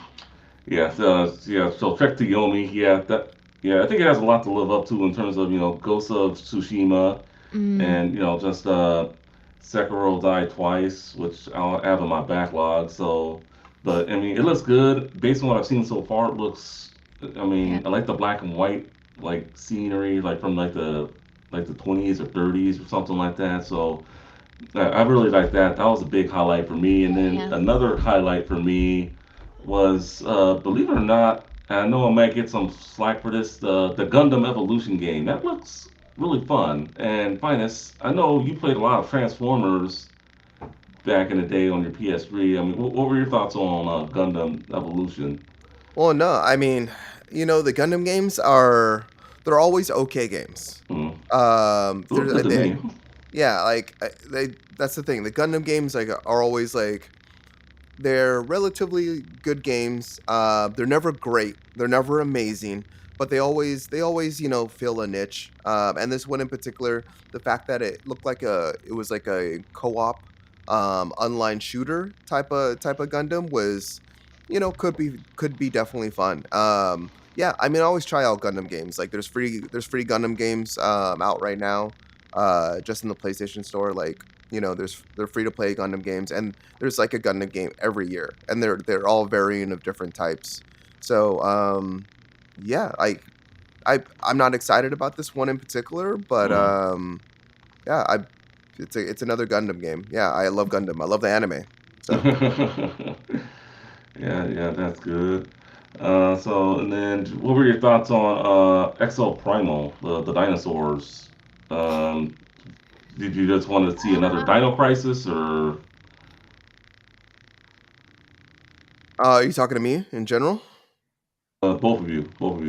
yeah. So Trek to Yomi, I think it has a lot to live up to in terms of Ghost of Tsushima Mm, and just Sekiro died twice, which I'll have in my backlog. So, but I mean, it looks good based on what I've seen so far. It looks, I yeah. mean, I like the black and white like scenery, like from like the 20s or 30s or something like that. So I really like that. That was a big highlight for me. And then Yeah. another highlight for me was, believe it or not, I know I might get some slack for this, the Gundam Evolution game. That looks really fun. And Finest, I know you played a lot of Transformers back in the day on your PS3. I mean, what were your thoughts on Gundam Evolution? Well, no, I mean, the Gundam games they're always okay games. Mm. It looked They're good to me. yeah, like they that's the thing. The Gundam games like are always like they're relatively good games. They're never great. They're never amazing, but they always fill a niche. And this one in particular, the fact that it was like a co-op online shooter type of Gundam was could be definitely fun. Yeah, I mean I always try out Gundam games. Like there's free Gundam games out right now just in the PlayStation Store. Like they're free to play Gundam games, and there's like a Gundam game every year, and they're all varying of different types. So yeah, I'm not excited about this one in particular, but Mm. yeah, it's another Gundam game. Yeah, I love Gundam. I love the anime. So Yeah, that's good. So, and then what were your thoughts on Exo Primal, the dinosaurs? Um, did you just want to see another Um, Dino Crisis, or are you talking to me in general? both of you? Both of you.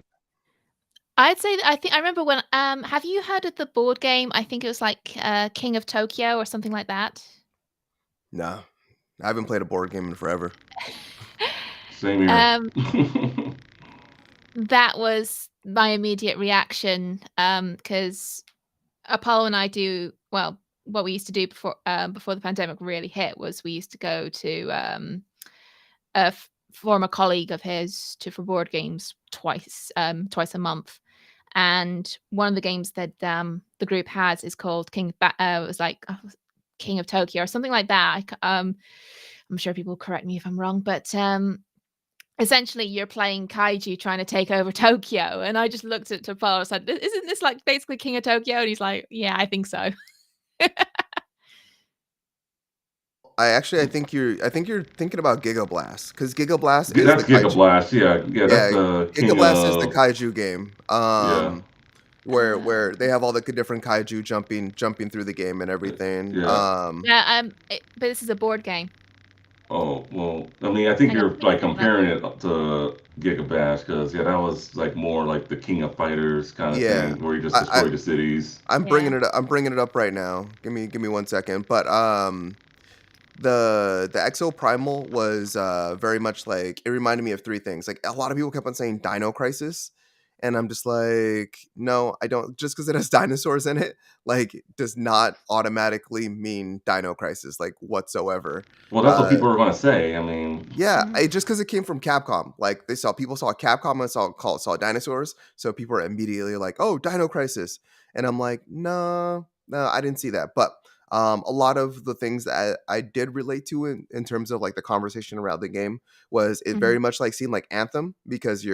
I'd say that I think I remember when have you heard of the board game? I think it was like King of Tokyo or something like that. No, I haven't played a board game in forever. Same here. Um that was my immediate reaction because Apollo and I do well. What we used to do before the pandemic really hit was we used to go to former colleague of his to for board games twice a month. And one of the games that the group has is called it was like King of Tokyo or something like that. I'm sure people will correct me if I'm wrong, but essentially you're playing kaiju trying to take over Tokyo. And I just looked at Paul and said, "Isn't this like basically King of Tokyo?" And he's like, "Yeah, I think so." I think you're thinking about Giga Blast, because Giga Blast is the That's Giga kaiju. Blast. Yeah, that's Yeah, the Giga king Blast is the of kaiju game. yeah. where they have all the different kaiju jumping through the game and everything. Yeah. Yeah, but this is a board game. Oh, well, I mean, I think Hang on, you're let me like just look it up. comparing it to Giga Bash because yeah, that was like more like the King of Fighters kind of Yeah, thing where you just I destroy the cities. I'm Yeah. bringing it up. I'm bringing it up right now. Give me 1 second. But the Exo Primal was very much like it reminded me of three things. Like a lot of people kept on saying Dino Crisis, and I'm just like, no, I don't. Just because it has dinosaurs in it, like, does not automatically mean Dino Crisis, like whatsoever. Well, that's what Uh, people are gonna say. I mean, yeah, Mhm. I just because it came from Capcom, like they saw people saw Capcom and saw dinosaurs, so people are immediately like, "Oh, Dino Crisis," and I'm like, "No, no, I didn't see that." But a lot of the things that I did relate to in terms of like the conversation around the game was it Mhm. very much like seemed like Anthem because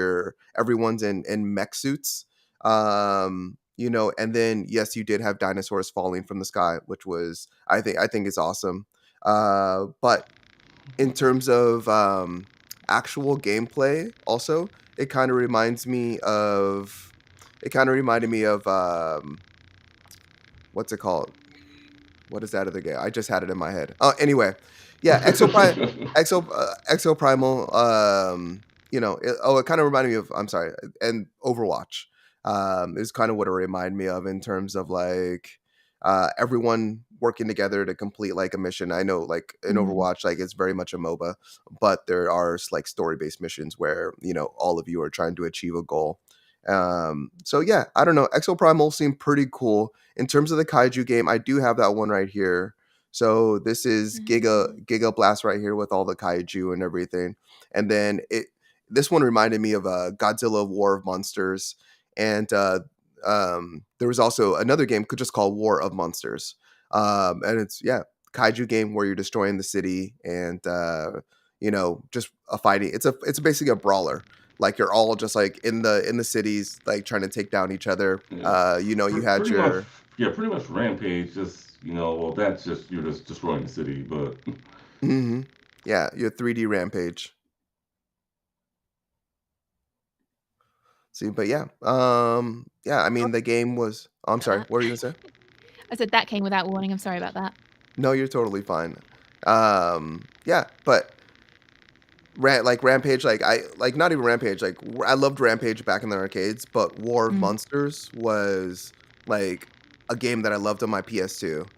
everyone's in mech suits, and then yes, you did have dinosaurs falling from the sky, which was I think is awesome. But in terms of actual gameplay also it kind of reminded me of what's it called, what is that other game? I just had it in my head. Anyway, yeah, Exo Primal. It kind of reminded me of. I'm sorry, and Overwatch. Is kind of what it reminded me of in terms of like everyone working together to complete like a mission. I know, like in Mhm. Overwatch, like it's very much a MOBA, but there are like story based missions where all of you are trying to achieve a goal. So yeah, I don't know. Exo Primal seemed pretty cool. In terms of the kaiju game, I do have that one right here. So this is Giga Blast right here with all the kaiju and everything. And then this one reminded me of Godzilla War of Monsters. And there was also another game just called War of Monsters. And it's kaiju game where you're destroying the city and just a fighting. It's basically a brawler, like you're all just like in the cities like trying to take down each other. yeah, You had pretty much. your Yeah, pretty much Rampage. Just well, that's just you're just destroying the city, but yeah, your 3D Rampage. See, but yeah, I Oh, mean the game was. Oh, I'm about sorry, that. what were you gonna say? I said that came without warning. I'm sorry about that. No, you're totally fine. Yeah, but Rampage, like I like not even Rampage, like I loved Rampage back in the arcades, but War of Mm. Monsters was like a game that I loved on my PS2.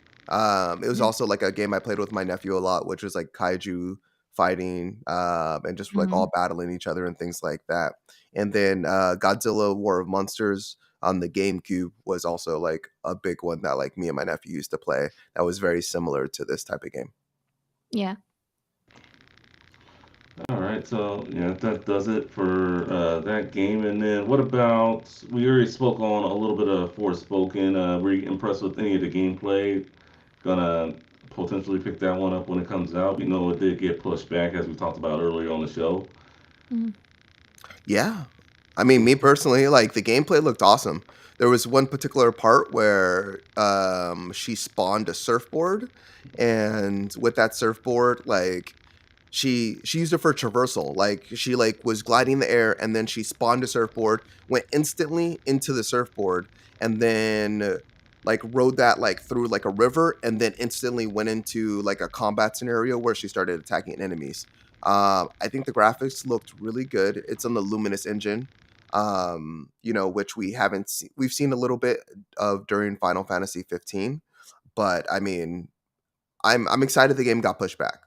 It was Yeah. also like a game I played with my nephew a lot, which was like kaiju fighting, and just like Mhm. all battling each other and things like that. And then Godzilla War of Monsters on the GameCube was also like a big one that like me and my nephew used to play. That was very similar to this type of game. Yeah. all right. So yeah, that does it for that game. And then what about we already spoke on a little bit of Forspoken. Were you impressed with any of the gameplay? Gonna potentially pick that one up when it comes out. We know it did get pushed back as we talked about earlier on the show. Mhm. Yeah. I mean, me personally, like the gameplay looked awesome. There was one particular part where she spawned a surfboard, and with that surfboard, like she used it for traversal. Like she like was gliding in the air and then she spawned a surfboard, went instantly into the surfboard, and then like rode that like through like a river and then instantly went into like a combat scenario where she started attacking enemies. I think the graphics looked really good. It's on the Luminous engine, which we haven't seen. We've seen a little bit of during Final Fantasy 15, but I mean, I'm excited the game got pushed back.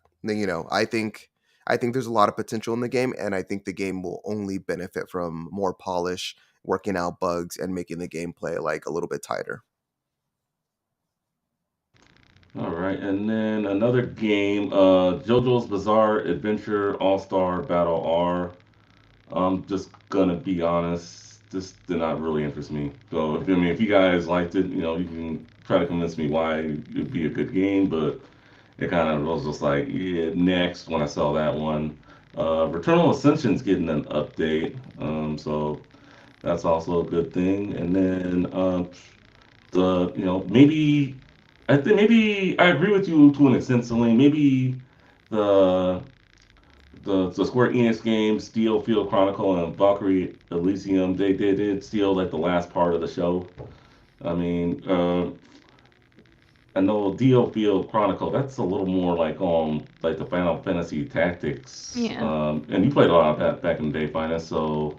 I think there's a lot of potential in the game, and I think the game will only benefit from more polish, working out bugs, and making the gameplay like a little bit tighter. All right, and then another game, JoJo's Bizarre Adventure All Star Battle R. I'm just gonna be honest, this did not really interest me. So, if you guys liked it, you can try to convince me why it'd be a good game, but it kind of was just like, yeah, next when I saw that one. Returnal Ascension's getting an update, so that's also a good thing. And then maybe I think maybe I agree with you to an extent, Celine. Maybe the the Square Enix games, Steel Field Chronicle and Valkyrie Elysium, they did steal like the last part of the show. I mean, I know Steel Field Chronicle. That's a little more like like the Final Fantasy Tactics. Yeah. And you played a lot of that back in the day, Finance. So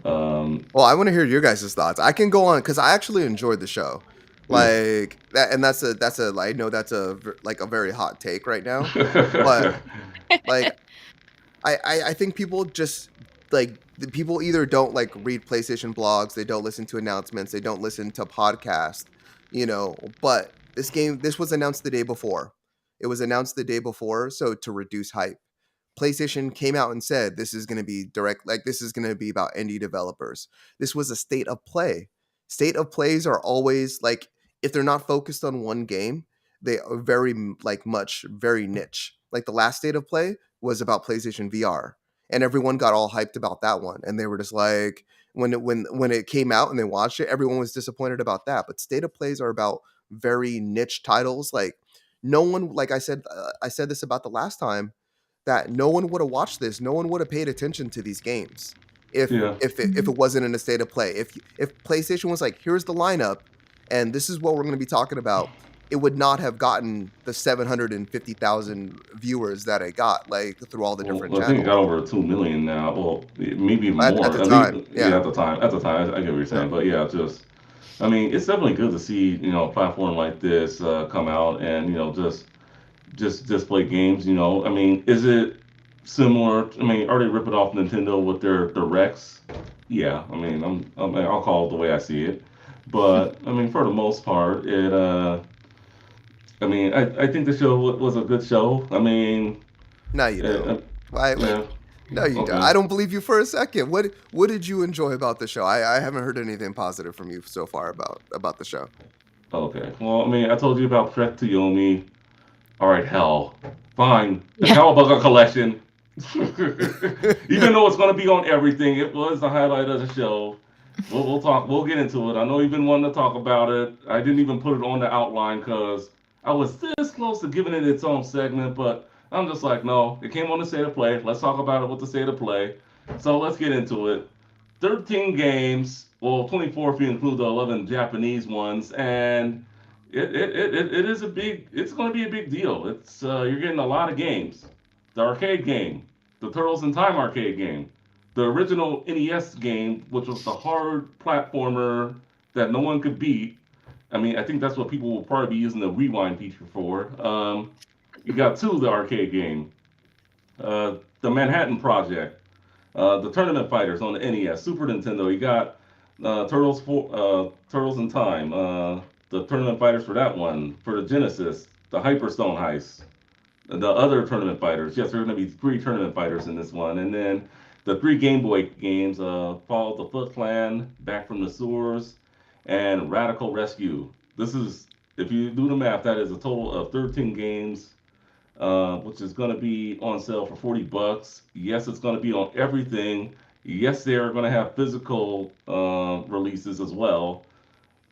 Well, I want to hear your guys' thoughts. I can go on because I actually enjoyed the show, yeah. like that, and that's a I know that's like a very hot take right now, but like I think people just like the people either don't like read PlayStation blogs, they don't listen to announcements, they don't listen to podcasts, but this was announced the day before. It was announced the day before, so to reduce hype. PlayStation came out and said this is going to be direct, like this is going to be about indie developers. This was a state of play. State of plays are always like if they're not focused on one game, they are very like much very niche. Like the last state of play was about PlayStation VR, and everyone got all hyped about that one, and they were just like when it came out and they watched it, everyone was disappointed about that. But state of plays are about very niche titles. Like no one, like I said this about the last time that no one would have watched this. No one would have paid attention to these games if Yeah. if it wasn't in a state of play. If PlayStation was like, here's the lineup, and this is what we're going to be talking about, it would not have gotten the 750,000 viewers that it got, like through all the different Well, I think it channels got over 2 million now. Well, maybe even at more. the At time. least, yeah, Yeah, at the time, I get what you're yeah. saying. But yeah, just I mean, it's definitely good to see a platform like this come out and just play games. I mean, is it similar? I mean, are they ripping off Nintendo with their directs? Yeah, I mean, I'll call it the way I see it. But I mean, for the most part, I mean, I think the show was a good show. I mean, No, you uh, don't. Why? yeah, No, you don't. okay. I don't believe you for a second. What did you enjoy about the show? I haven't heard anything positive from you so far about the show. Okay. Well, I mean, I told you about Trek to Yomi. All right, hell. Fine. The Yeah. Cowabunga collection. Even though it's going to be on everything, it was the highlight of the show. We'll talk. We'll get into it. I know you've been wanting to talk about it. I didn't even put it on the outline because I was this close to giving it its own segment, but I'm just like, no. It came on the state of play. Let's talk about it with the state of play. So let's get into it. 13 games. Well, 24 if you include the 11 Japanese ones, and it is a big. It's going to be a big deal. It's you're getting a lot of games. The arcade game, the Turtles in Time arcade game, the original NES game, which was the hard platformer that no one could beat. I mean, I think that's what people will probably be using the rewind feature for. You got two, the arcade game, the Manhattan Project, the Tournament Fighters on the NES, Super Nintendo. You got Turtles in Time, the Tournament Fighters for that one, for the Genesis, the Hyperstone Heist, the other Tournament Fighters. Yes, there are going to be three Tournament Fighters in this one, and then the three Game Boy games: Fall of the Foot Clan, Back from the Sewers, and Radical Rescue. This is, if you do the math, that is a total of 13 games, which is going to be on sale for $40. Yes, it's going to be on everything. Yes, they are going to have physical releases as well.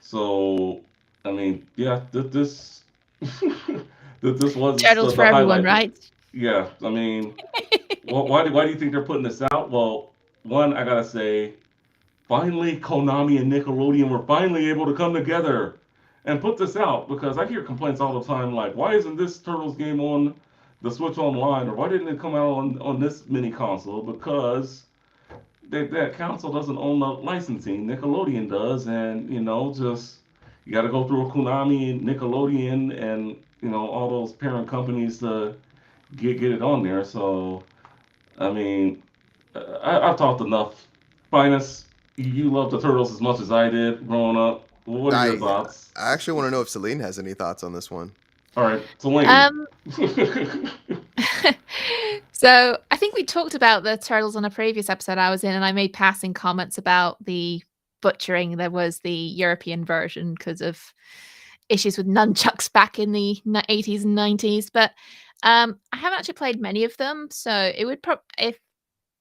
So, I mean, yeah, this was Turtles for the everyone, highlight. right? Yeah, I mean, why do you think they're putting this out? Well, one, I gotta say, finally Konami and Nickelodeon were finally able to come together and put this out because I hear complaints all the time like, why isn't this Turtles game on the Switch Online or why didn't it come out on this mini console? Because that console doesn't own the licensing. Nickelodeon does, and just you got to go through a Konami and Nickelodeon and all those parent companies to get it on there. So I mean, I've talked enough. Finest, you love the Turtles as much as I did growing up. What are your I thoughts? I actually want to know if Celine has any thoughts on this one. All right, Celine. Um, so I think we talked about the turtles on a previous episode I was in, and I made passing comments about the butchering. There was the European version because of issues with nunchucks back in the 80s and 90s. But I haven't actually played many of them, so it would if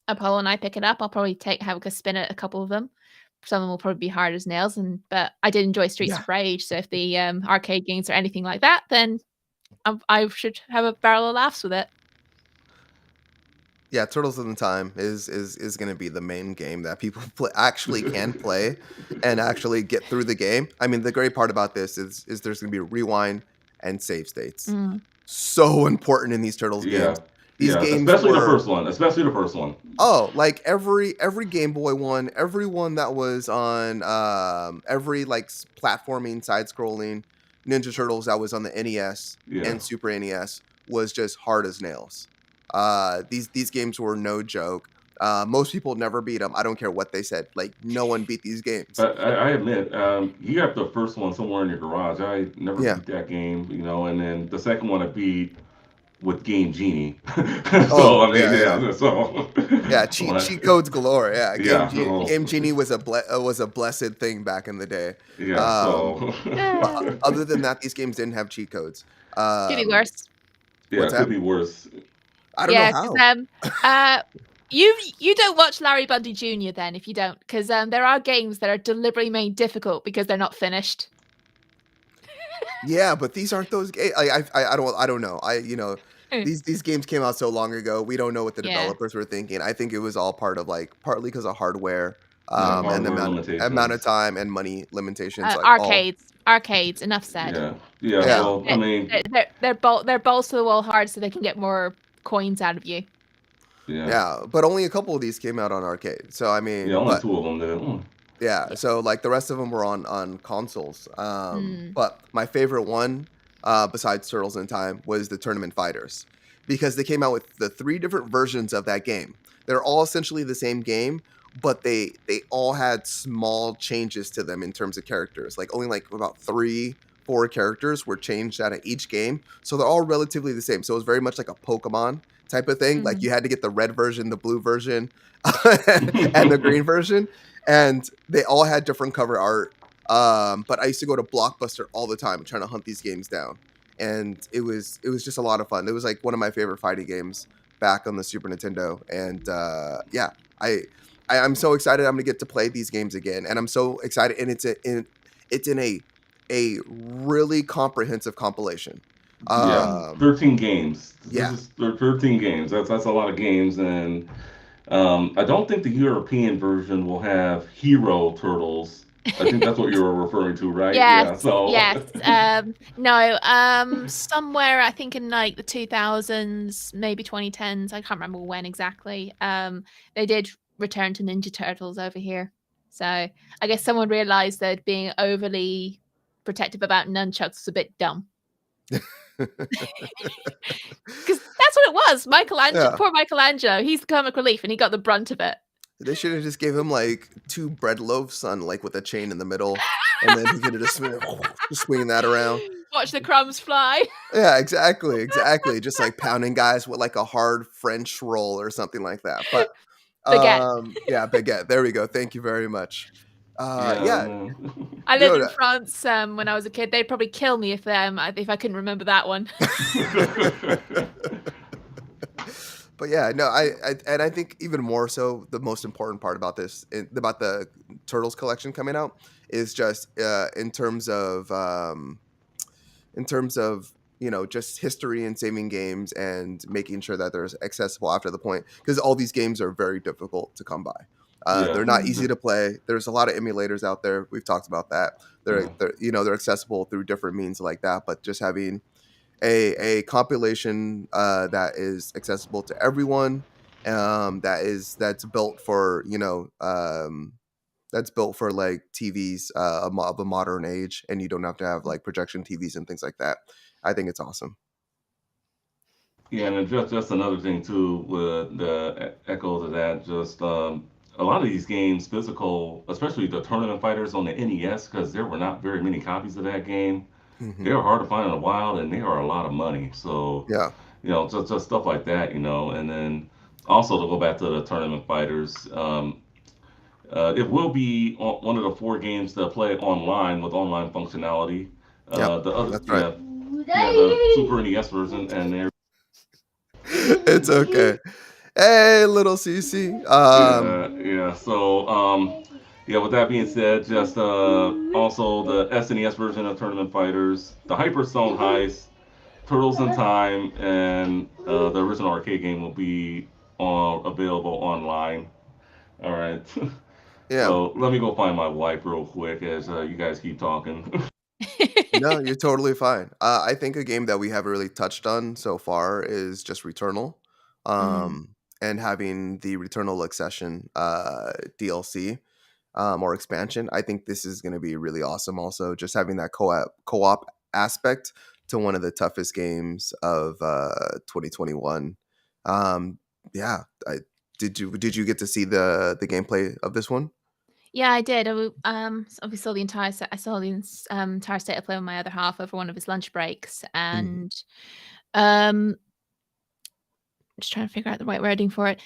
Apollo and I pick it up, I'll probably have a spin at a couple of them. Some of them will probably be hard as nails, but I did enjoy Streets Yeah. of Rage. So if the arcade games are anything like that, then I should have a barrel of laughs with it. Yeah, Turtles in Time is going to be the main game that people actually can play and actually get through the game. I mean, the great part about this is there's going to be rewind and save states. Mm. So important in these Turtles games. Yeah, These yeah, games especially the were first one. Especially the first one. like every Game Boy one, every one that was on every like platforming side scrolling Ninja Turtles that was on the NES Yeah. and Super NES was just hard as nails. These games were no joke. Most people never beat them. I don't care what they said. Like no one beat these games. I admit, you have the first one somewhere in your garage. I never Yeah. beat that game, and then the second one I beat with Game Genie. Oh So I mean, yeah, yeah, yeah. So yeah. when Cheat codes galore. Yeah. yeah, so Game Genie was a blessed thing back in the day. yeah, Um, so but Eh, other than that, these games didn't have cheat codes. could be Um, worse. yeah, what's it could that? be worse. I don't know Yeah, because how. uh, you don't watch Larry Bundy Jr. then if you don't, because there are games that are deliberately made difficult because they're not finished. Yeah, but these aren't those games. I don't know. These games came out so long ago. We don't know what the Yeah. developers were thinking. I think it was all part of like partly because of hardware, Yeah, and the hardware amount of limitations. time and money limitations. Like all Arcades. Enough said. Yeah, yeah. They're yeah, Well, I mean, they're balls to the wall hard so they can get more coins out of you. yeah, yeah. But only a couple of these came out on arcade. So I yeah. mean, Only but two of them did. yeah. So like the rest of them were on consoles. Mm. But my favorite one, besides Turtles in Time, was the Tournament Fighters, because they came out with the three different versions of that game. They're all essentially the same game, but they all had small changes to them in terms of characters. Like only like about 4 characters were changed out of each game, so they're all relatively the same. So it was very much like a Pokemon type of thing. Like Mm. you had to get the red version, the blue version, and the green version, and they all had different cover art. But I used to go to Blockbuster all the time trying to hunt these games down, and it was just a lot of fun. It was like one of my favorite fighting games back on the Super Nintendo, and yeah, I'm so excited. I'm gonna get to play these games again, and I'm so excited. And it's in a really comprehensive compilation. Yeah, Mm. 13 games. This Yeah, is 13 games. That's a lot of games, and I don't think the European version will have Hero Turtles. I think that's what you were referring to, right? Yes, Yeah. So yes. No, somewhere I think in like the 2000s, maybe 2010s. I can't remember when exactly. They did return to Ninja Turtles over here. So I guess someone realized that being overly protective about nunchucks was a bit dumb. Because that's what it was. yeah. Poor Michelangelo. He's the comic relief, and he got the brunt of it. They should have just gave him like 2 bread loaves on like with a chain in the middle, and then he could have just swinging that around. Watch the crumbs fly. Yeah, exactly. Just like pounding guys with like a hard French roll or something like that. But Baguette. yeah, baguette. There we go. Thank you very much. yeah, Yeah, man. I lived no, in France when I was a kid. They'd probably kill me if I couldn't remember that one. but yeah, no, and I think even more so, the most important part about this, about the Turtles collection coming out, is just in terms of just history and saving games and making sure that they're accessible after the point, because all these games are very difficult to come by. Yeah. They're not easy to play. There's a lot of emulators out there. We've talked about that. Yeah. They're accessible through different means like that, but just having a compilation that is accessible to everyone, that's built for that's built for like TVs of a modern age, and you don't have to have like projection TVs and things like that. I think it's awesome. Yeah, and just another thing too, with the echo to that, just a lot of these games, physical, especially the tournament fighters on the NES, because there were not very many copies of that game. Hmm. They are hard to find in the wild, and they are a lot of money. So, Yeah, just stuff like that, and then also to go back to the tournament fighters, it will be one of the 4 games to play online with online functionality. yep, The other, that's right. the Super NES version, and they're It's okay. Hey, little CC. yeah, yeah. So, yeah. With that being said, just also the SNES version of Tournament Fighters, the Hyperstone Heist, Turtles in Time, and the original arcade game will be available online. All right. Yeah. So let me go find my wife real quick as you guys keep talking. No, you're totally fine. I think a game that we haven't really touched on so far is just Returnal, Mm. and having the Returnal Accession DLC, or expansion. I think this is going to be really awesome. Also, just having that co-op aspect to one of the toughest games of 2021. Um, yeah, did you get to see the gameplay of this one? Yeah, I did. We saw the I saw the entire state of play with my other half over one of his lunch breaks, Mhm. and um, just trying to figure out the right wording for it.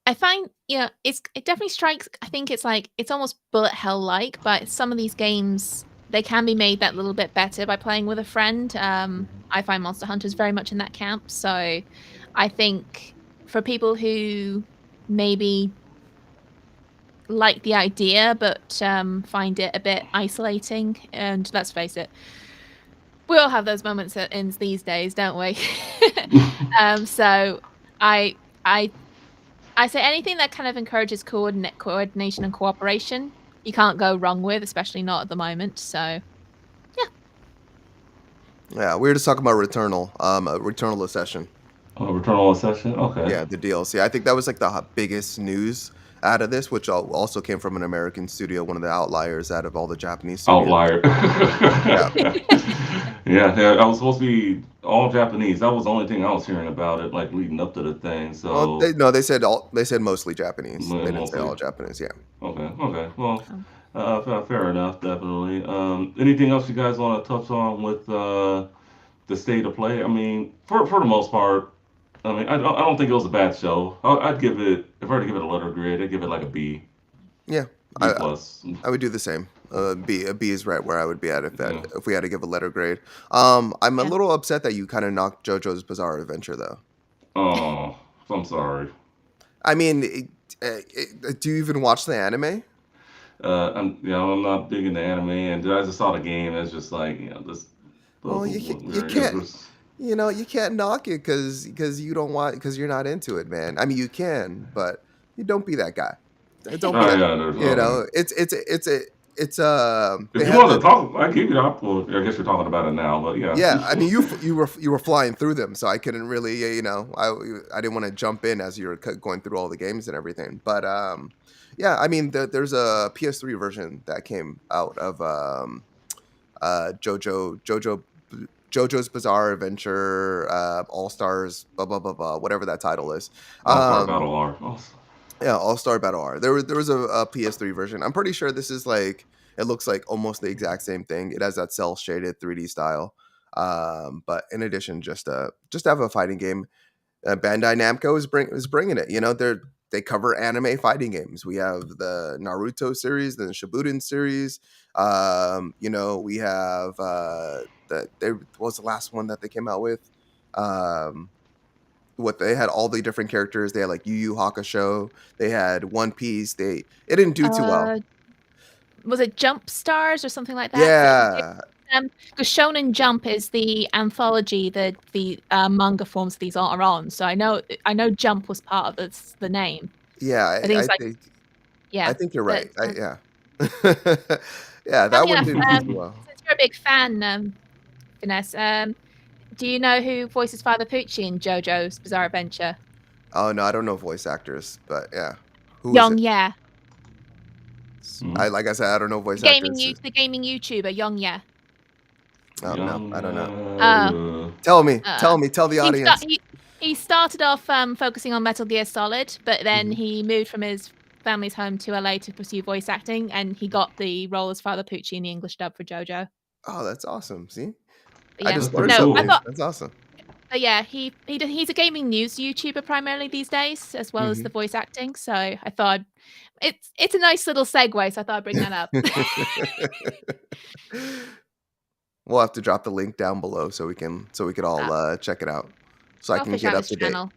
I find, it definitely strikes. I think it's like it's almost bullet hell like, but some of these games they can be made that little bit better by playing with a friend. I find Monster Hunter's very much in that camp. So, I think for people who maybe like the idea but find it a bit isolating, and let's face it, we all have those moments in these days, don't we? So I I I say anything that kind of encourages coordination and cooperation, you can't go wrong with, especially not at the moment. So yeah. Yeah, we were just talking about Returnal, Returnal Accession. Return all session. Okay. Yeah, the DLC. I think that was like the biggest news out of this, which also came from an American studio, one of the outliers out of all the Japanese studios. Outlier. Yeah. Yeah, yeah, I was supposed to be all Japanese. That was the only thing I was hearing about it, like leading up to the thing. Well, So they said mostly Japanese. They didn't say mostly. all Japanese. Yeah. Okay, okay. Well, Oh. fair enough, definitely. Anything else you guys want to touch on with the state of play? I mean, for the most part, I mean, I don't think it was a bad show. I'd give it, if I were to give it a letter grade, I'd give it like a B, Yeah. B I plus. I would do the same. A B is right where I would be at Yeah. if we had to give a letter grade. I'm a Yeah. little upset that you kind of knocked JoJo's Bizarre Adventure though. Oh, I'm sorry. I mean, do you even watch the anime? I'm not big into anime, and I just saw the game. It's just like, this, Well, you can't. You can't knock it because you don't want because you're not into it, man. I mean, you can, but you don't be that guy. Don't be Oh that. yeah, there's okay. They If you had want to the talk, I give you the well, I guess you're talking about it now, but yeah. yeah. I mean, you were flying through them, so I couldn't really I didn't want to jump in as you were going through all the games and everything. But yeah, I mean, there's a PS3 version that came out of JoJo's Bizarre Adventure, All Stars, blah blah blah blah, whatever that title is. All Star Um, Battle R. Oh, yeah, All Star Battle R. There was a PS3 version. I'm pretty sure this is like it looks like almost the exact same thing. It has that cell shaded 3D style. But in addition, just have a fighting game. Bandai Namco is bringing it. They cover anime fighting games. We have the Naruto series, the Shippuden series. We have what was the last one that they came out with? Um, what they had all the different characters. They had like Yu Yu Hakusho. They had One Piece. It didn't do too well. Was it Jump Stars or something like that? Yeah, Because Shonen Jump is the anthology that the manga forms these are on. So I know Jump was part of the name. yeah. I think I it's like, think I yeah. think you're But right. Yeah, yeah. funny That one enough, didn't do too well. since you're a big fan, Vanessa, do you know who voices Father Pucci in JoJo's Bizarre Adventure? Oh no, I don't know voice actors, but yeah, who is Young, it? yeah. mm, Like I said, I don't know voice The gaming YouTuber, Young, yeah. Oh no, I young. don't know. Uh, Tell me, uh, tell the he, sta- audience. he started off focusing on Metal Gear Solid, but then Mhm. he moved from his family's home to LA to pursue voice acting, and he got the role as Father Pucci in the English dub for JoJo. Oh, that's awesome. See, But I yeah, That's just pretty learned no, I cool. something. thought, That's awesome. but yeah, he's a gaming news YouTuber primarily these days, as well as Hmm. the voice acting. So I thought it's a nice little segue. So I thought I'd bring that up. We'll have to drop the link down below so we could all uh, check it out, so I I'll can fish get out up his to date. channel.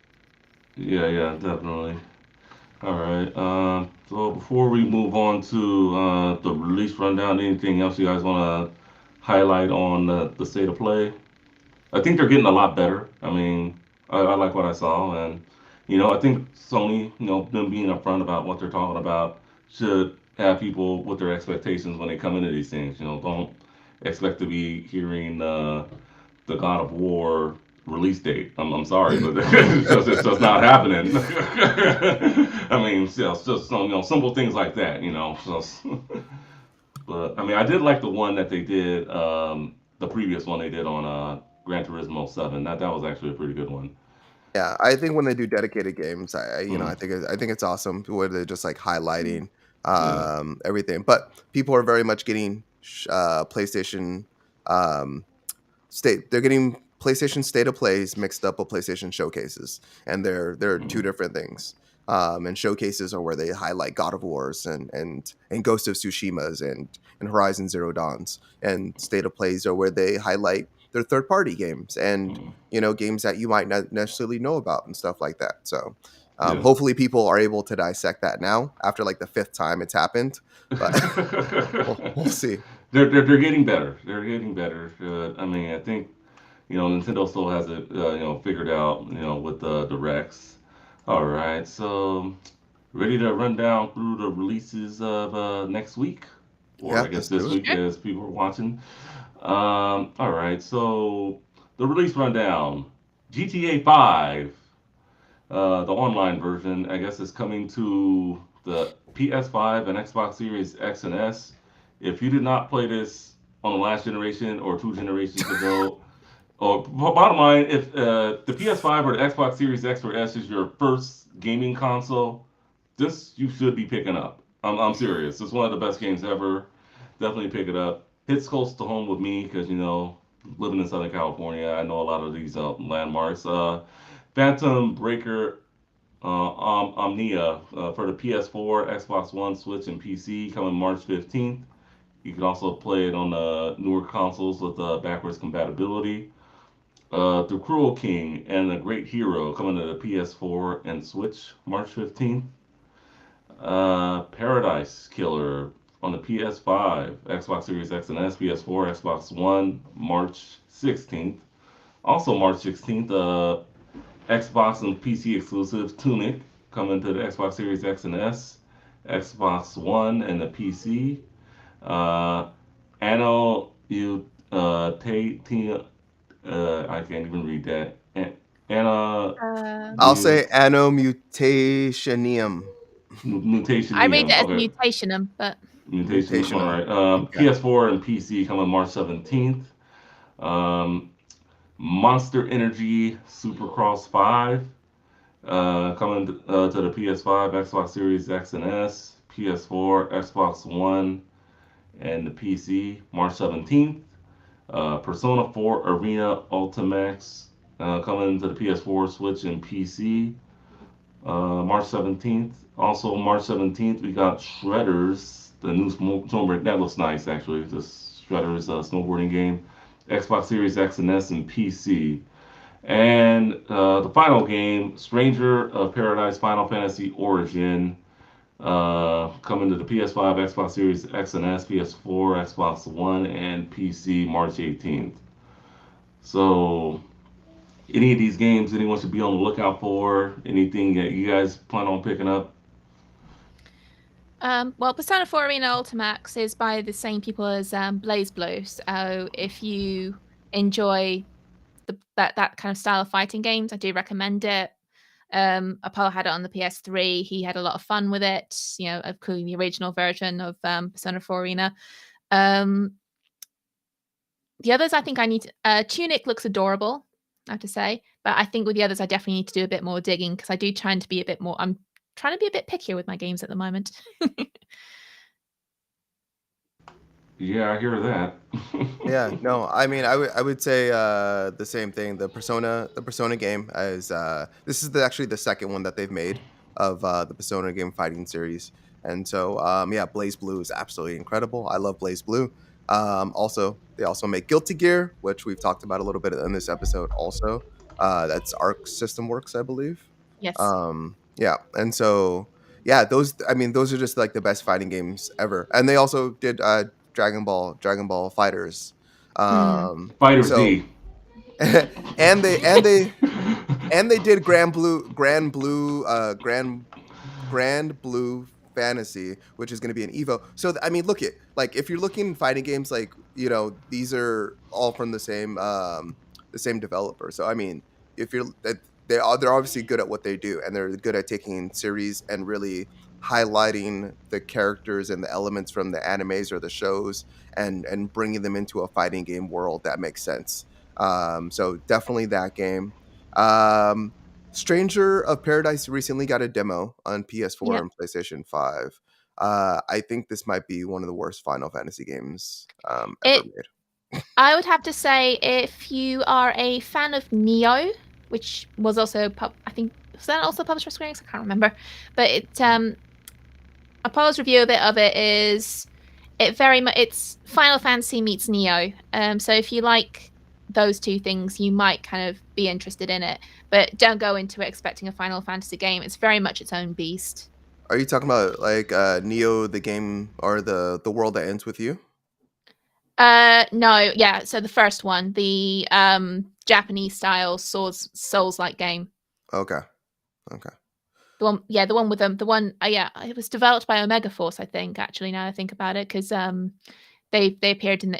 Yeah, yeah, definitely. All right. So before we move on to the release rundown, anything else you guys want to highlight on the state of play? I think they're getting a lot better. I mean, I like what I saw, and I think Sony, them being upfront about what they're talking about, should have people with their expectations when they come into these things. Don't expect to be hearing the God of War release date. I'm sorry, but it's just not happening. I mean, it's just some simple things like that. But I mean, I did like the one that they did, the previous one they did on Gran Turismo 7. That was actually a pretty good one. Yeah, I think when they do dedicated games, Mm, I think it's awesome where they're just like highlighting yeah. everything. But people are very much getting PlayStation um, they're getting PlayStation State of Plays mixed up with PlayStation Showcases, and they're two Mm, different things. And showcases are where they highlight God of Wars and Ghost of Tsushima's and Horizon Zero Dawns, and State of Plays are where they highlight their third party games and mm, games that you might not necessarily know about and stuff like that. So yeah. hopefully people are able to dissect that now after like the fifth time it's happened, but we'll see. They're getting better. They're getting better. I mean, I think Nintendo still has it figured out with the Rex. All right, so ready to run down through the releases of next week, or Yeah, I guess let's this do it. week Sure. as people are watching. All right, so the release rundown: GTA 5, the online version, I guess, is coming to the PS5 and Xbox Series X and S. If you did not play this on the last generation or two generations ago, or bottom line, if the PS5 or the Xbox Series X or S is your first gaming console, this you should be picking up. I'm serious. It's one of the best games ever. Definitely pick it up. Hits close to home with me because living in Southern California, I know a lot of these landmarks. Phantom Breaker Omnia for the PS4, Xbox One, Switch, and PC coming March 15th. You can also play it on the newer consoles with backwards compatibility. The Cruel King and the Great Hero coming to the PS4 and Switch March 15th. Paradise Killer on the PS5, Xbox Series X and S, PS4, Xbox One March 16th. Also March 16th, Xbox and PC exclusive Tunic coming to the Xbox Series X and S, Xbox One, and the PC. Uh, Anno you I can't even read that. Anna I'll Um, say Anno Mutationium. I read Mutationium. it as Okay, mutationum, but Mutation. All Mutationum. right. Okay. PS4 and PC coming March 17th. Um, Monster Energy Supercross 5 coming to the PS5, Xbox Series X and S, PS4, Xbox One, and the PC March 17th. Persona 4 Arena Ultimax coming to the PS4, Switch, and PC March 17th. Also, March 17th, we got Shredders, the new snowboard. That looks nice, actually. This Shredders snowboarding game. Xbox Series X and S and PC. And the final game, Stranger of Paradise Final Fantasy Origin, coming to the PS5, Xbox Series X and S, PS4, Xbox One, and PC March 18th. So, any of these games anyone should be on the lookout for? Anything that you guys plan on picking up? well, Persona 4 Arena Ultimax is by the same people as Blaze Blue. So if you enjoy that kind of style of fighting games, I do recommend it. Apollo had it on the PS3. He had a lot of fun with it, including the original version of Persona 4 Arena. Um, the others, I think I need Tunic looks adorable, I have to say. But I think with the others, I definitely need to do a bit more digging because I do try to be a bit more. I'm trying to be a bit pickier with my games at the moment. Yeah, I hear that. Yeah, no, I mean, I would say the same thing. The Persona game is this is actually the second one that they've made of the Persona game fighting series, and so yeah, Blaze Blue is absolutely incredible. I love Blaze Blue. Also, they also make Guilty Gear, which we've talked about a little bit in this episode. Also, that's Arc System Works, I believe. Yes. Yeah, and so yeah, those are just like the best fighting games ever. And they also did Dragon Ball Fighters. Mm. Fighter So Z. and they and they did Grand Blue Fantasy, which is going to be an Evo. So I mean, look at like if you're looking at fighting games, like these are all from the same developer. So I mean, if you're that they're obviously good at what they do, and they're good at taking series and really highlighting the characters and the elements from the animes or the shows and bringing them into a fighting game world that makes sense. So definitely that game. Um, Stranger of Paradise recently got a demo on PS4 Yep. and PlayStation 5. I think this might be one of the worst Final Fantasy games ever It made. I would have to say if you are a fan of Neo, which was also I think was that also published by Square Enix? I can't remember. But Apollo's review of it is it very much it's Final Fantasy meets Neo. So if you like those two things, you might kind of be interested in it. But don't go into it expecting a Final Fantasy game. It's very much its own beast. Are you talking about like Neo, the game, or the world that ends with you? No, yeah. So the first one, the Japanese style Souls like game. Okay. The one, yeah, the one with them, the one, yeah, it was developed by Omega Force, I think. Actually, now I think about it, because they appeared in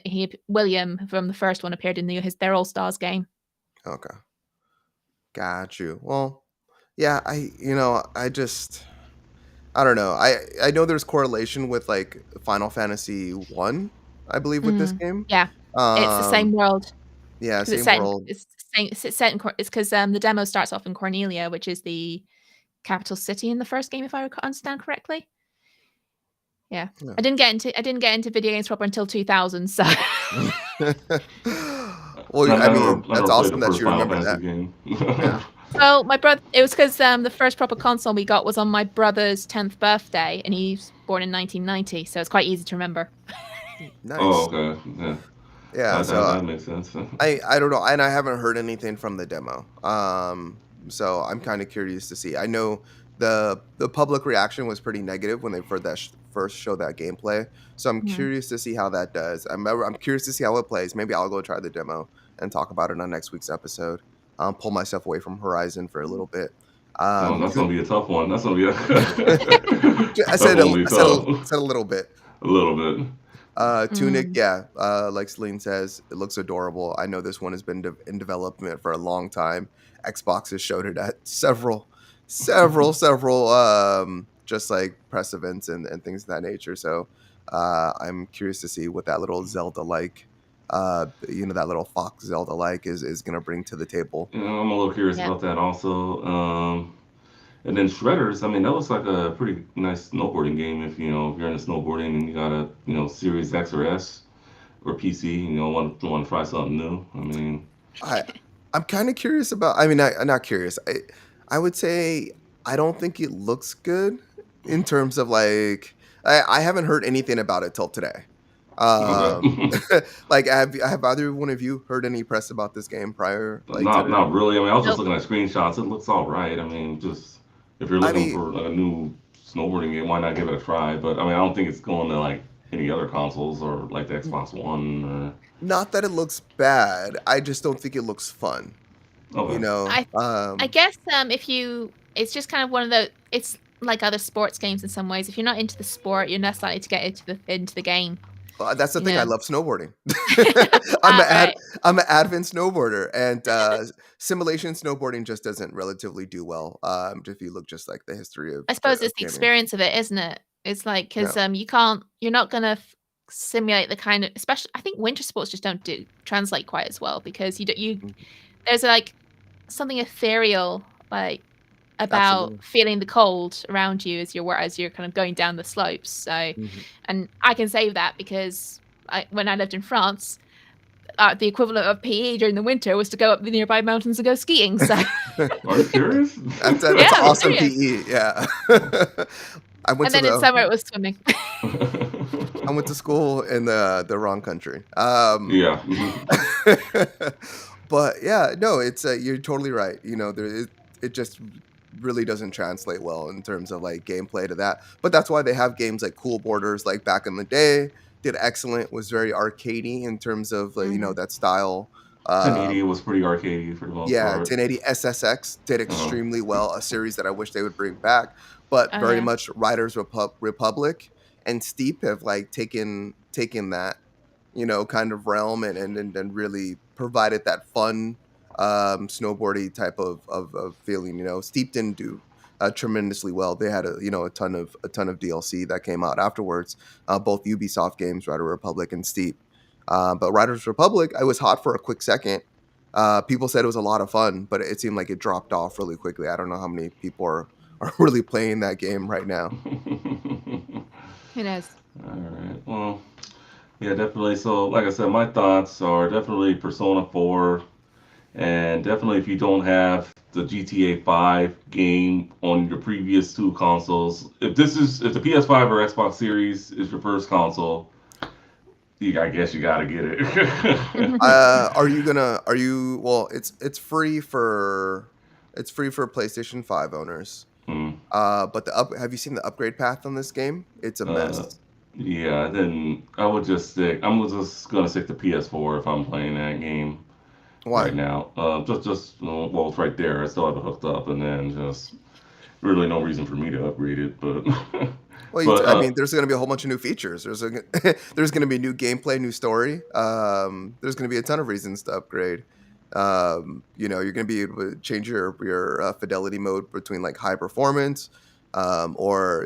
William from the first one appeared in their All Stars game. Okay. Got you. Well, yeah, I don't know. I know there's correlation with like Final Fantasy 1, I believe, with this game. Yeah, it's the same world. Yeah, Because same world. It's set in. It's because the demo starts off in Cornelia, which is the capital city in the first game, if I understand correctly. Yeah. I didn't get into video games proper until 2000. So. Well, I mean, that's awesome the that first you Final remember that. Fantasy game. Yeah. Well, my brother. It was because the first proper console we got was on my brother's 10th birthday, and he's born in 1990, so it's quite easy to remember. Nice. Oh, okay. Yeah. Yeah, so that makes sense. I don't know, and I haven't heard anything from the demo. So I'm kind of curious to see. I know the public reaction was pretty negative when they first showed that gameplay. So I'm curious to see how that does. I'm curious to see how it plays. Maybe I'll go try the demo and talk about it on next week's episode. Pull myself away from Horizon for a little bit. That's gonna be a tough one. That's gonna be. I said a little bit. A little bit. Tunic, yeah, like Celine says, it looks adorable. I know this one has been in development for a long time. Xbox has showed it at several just like press events and things of that nature. So I'm curious to see what that little Zelda-like, that little fox Zelda-like is going to bring to the table. I'm a little curious about that also. And then Shredders, I mean, that looks like a pretty nice snowboarding game. If if you're into snowboarding and you got a Series X or S or PC, want to try something new. I mean, I'm kind of curious about. I mean, I'm not curious. I would say I don't think it looks good in terms of like. I haven't heard anything about it till today. Like, have either one of you heard any press about this game prior? Like, not really. I mean, I was just looking at screenshots. It looks all right. I mean, just. If you're looking for a new snowboarding game, why not give it a try? But I mean, I don't think it's going to like any other consoles or like the Xbox One. Or... Not that it looks bad. I just don't think it looks fun. Okay. I guess it's just kind of one of the. It's like other sports games in some ways. If you're not into the sport, you're less likely to get into the game. Well, that's the thing. I love snowboarding. I'm an advent snowboarder, and simulation snowboarding just doesn't relatively do well. If you look just like the history of, I suppose it's the experience of it, isn't it? It's like because you're not gonna simulate the kind of, especially I think winter sports just don't translate quite as well because there's like something ethereal like about feeling the cold around you as you're kind of going down the slopes. So, and I can say that because when I lived in France, the equivalent of PE during the winter was to go up the nearby mountains and go skiing. So, are you serious? That's awesome PE. Yeah. And then in summer it was swimming. I went to school in the wrong country. Yeah. But yeah, no, it's you're totally right. It just really doesn't translate well in terms of like gameplay to that. But that's why they have games like Cool Borders, like back in the day, did excellent, was very arcadey in terms of like, that style 1080 was pretty arcadey for the most Yeah, part. 1080 SSX did Uh, extremely well, a series that I wish they would bring back, but Oh very yeah. much Riders Republic and Steep have like taken that, kind of realm and really provided that fun snowboardy type of feeling. Steep didn't do tremendously well. They had a ton of DLC that came out afterwards, both Ubisoft games, Rider Republic and Steep. But Riders Republic, I was hot for a quick second. People said it was a lot of fun, but it seemed like it dropped off really quickly. I don't know how many people are really playing that game right now. Who knows? all right. Well, yeah, definitely. So, like I said, my thoughts are definitely Persona 4, and definitely if you don't have the GTA 5 game on your previous two consoles, if the PS5 or Xbox Series is your first console, I guess you gotta get it. Are you, well, it's free for PlayStation 5 owners. Hmm. But have you seen the upgrade path on this game? It's a Uh, mess. yeah, then I'm just gonna stick to PS4 if I'm playing that game right Why? now. Well, it's right there. I still have it hooked up, and then just really no reason for me to upgrade it. But, Well, but I mean, there's going to be a whole bunch of new features. There's going to be new gameplay, new story. There's going to be a ton of reasons to upgrade. You're going to be able to change your fidelity mode between like high performance, or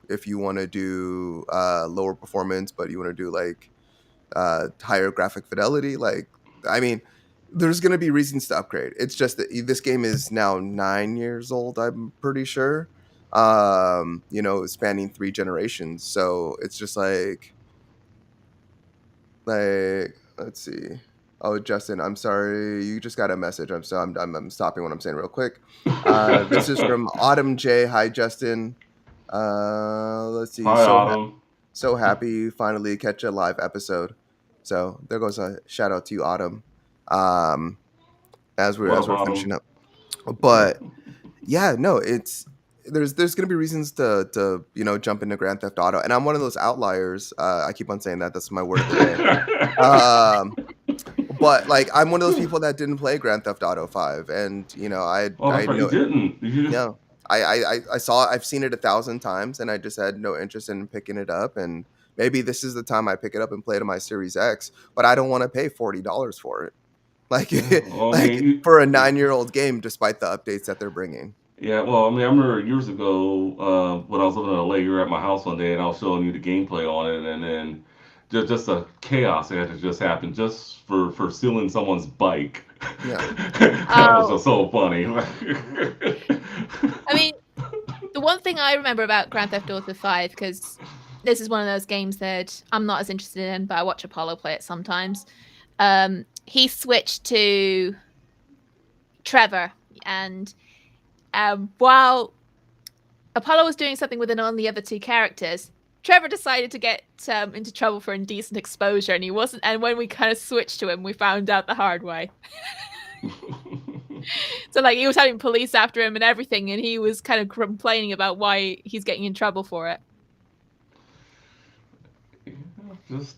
if you want to do lower performance, but you want to do like higher graphic fidelity. Like, I mean, there's going to be reasons to upgrade. It's just that this game is now 9 years old, I'm pretty sure. Spanning three generations. So it's just like, let's see. Oh, Justin, I'm sorry. You just got a message. I'm stopping what I'm saying real quick. This is from Autumn J. Hi, Justin. Let's see. hi, Autumn. So happy you finally catch a live episode. So there goes a shout out to you, Autumn. Um, as we're What as up, we're finishing Autumn? up, but yeah, no, there's gonna be reasons to jump into Grand Theft Auto, and I'm one of those outliers. I keep on saying that. That's my word of the day. Um, but like I'm one of those people that didn't play Grand Theft Auto 5, and Oh, I that's right. You know. didn't. No, I saw I've seen it 1,000 times, and I just had no interest in picking it up. And maybe this is the time I pick it up and play it on my Series X, but I don't want to pay $40 for it, like Yeah. Well, I like mean, for a 9-year-old game, despite the updates that they're bringing. yeah. Well, I mean, I remember years ago when I was living in LA. You were at my house one day, and I was showing you the gameplay on it, and then just a chaos that had just happened just for stealing someone's bike. Yeah, That was Oh, just so funny. I mean, the one thing I remember about Grand Theft Auto 5, because this is one of those games that I'm not as interested in, but I watch Apollo play it sometimes. He switched to Trevor, and while Apollo was doing something with on the other two characters, Trevor decided to get into trouble for indecent exposure, and he wasn't. And when we kind of switched to him, we found out the hard way. So like he was having police after him and everything, and he was kind of complaining about why he's getting in trouble for it. just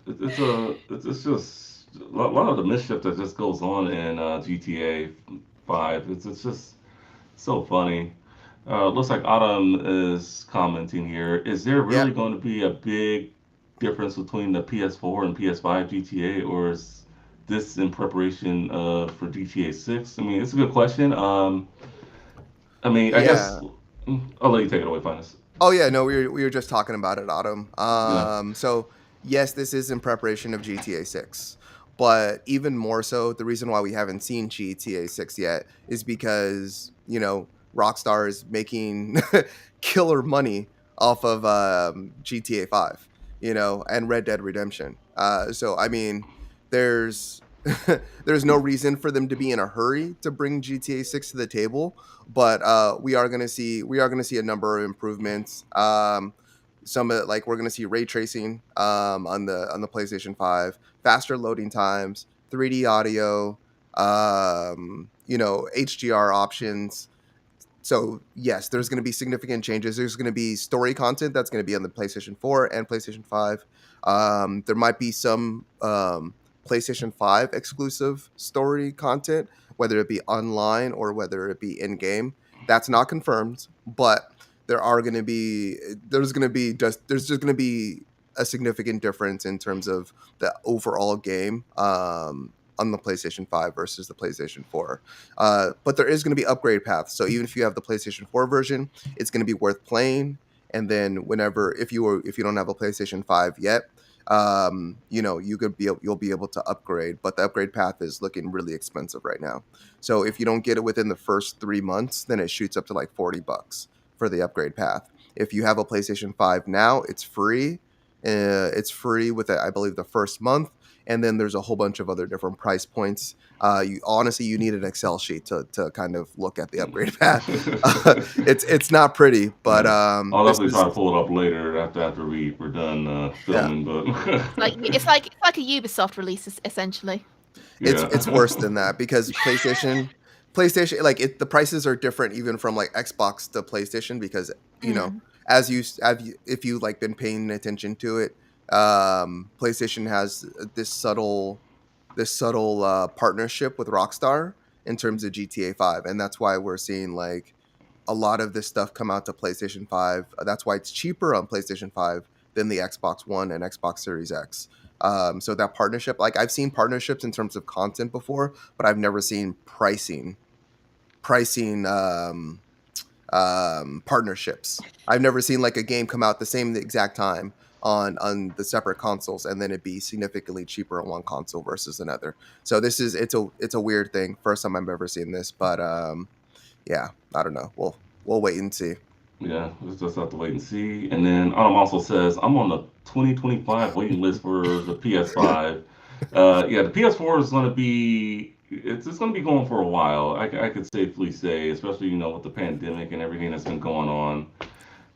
it's just a lot of the mischief that just goes on in GTA 5. It's just so funny. Looks like Autumn is commenting here. Is there yeah, really going to be a big difference between the PS4 and PS5 GTA, or is this in preparation for GTA 6? I mean, it's a good question. I mean, I guess yeah. I'll let you take it away, Finest. Oh yeah, no, we were just talking about it, Autumn. Yeah. So yes, this is in preparation of GTA 6. But even more so, the reason why we haven't seen GTA 6 yet is because, Rockstar is making killer money off of GTA 5, and Red Dead Redemption. So I mean, there's there's no reason for them to be in a hurry to bring GTA 6 to the table, but we are gonna see a number of improvements. Some of it, like we're gonna see ray tracing on the PlayStation 5, faster loading times, 3D audio, HDR options. So yes, there's going to be significant changes. There's going to be story content that's going to be on the PlayStation 4 and PlayStation 5. There might be some PlayStation 5 exclusive story content, whether it be online or whether it be in game. That's not confirmed, but there are going to be there's just going to be a significant difference in terms of the overall game on the PlayStation 5 versus the PlayStation 4. But there is going to be upgrade paths. So even if you have the PlayStation 4 version, it's going to be worth playing. And then whenever if you don't have a PlayStation 5 yet, you'll be able to upgrade, but the upgrade path is looking really expensive right now. So if you don't get it within the first 3 months, then it shoots up to like $40 for the upgrade path. If you have a PlayStation 5 now, it's free. It's free with I believe the first month, and then there's a whole bunch of other different price points. You need an Excel sheet to kind of look at the upgrade path. It's not pretty, but I'll this definitely is try to pull it up later after we're done yeah. filming. But It's like a Ubisoft release essentially. It's worse than that because PlayStation like the prices are different even from like Xbox to PlayStation because if you like been paying attention to it, PlayStation has this subtle partnership with Rockstar in terms of GTA 5, and that's why we're seeing like a lot of this stuff come out to PlayStation 5. That's why it's cheaper on PlayStation 5 than the Xbox One and Xbox Series X. So that partnership, like I've seen partnerships in terms of content before, but I've never seen pricing partnerships. I've never seen like a game come out the same exact time on the separate consoles and then it be significantly cheaper on one console versus another. So it's a weird thing. First time I've ever seen this, but yeah, I don't know. We'll wait and see. yeah, we'll just have to wait and see. And then Autumn also says I'm on the 2025 waiting list for the PS5. Yeah, the PS4 is going to be it's going to be going for a while. I could safely say, especially with the pandemic and everything that's been going on.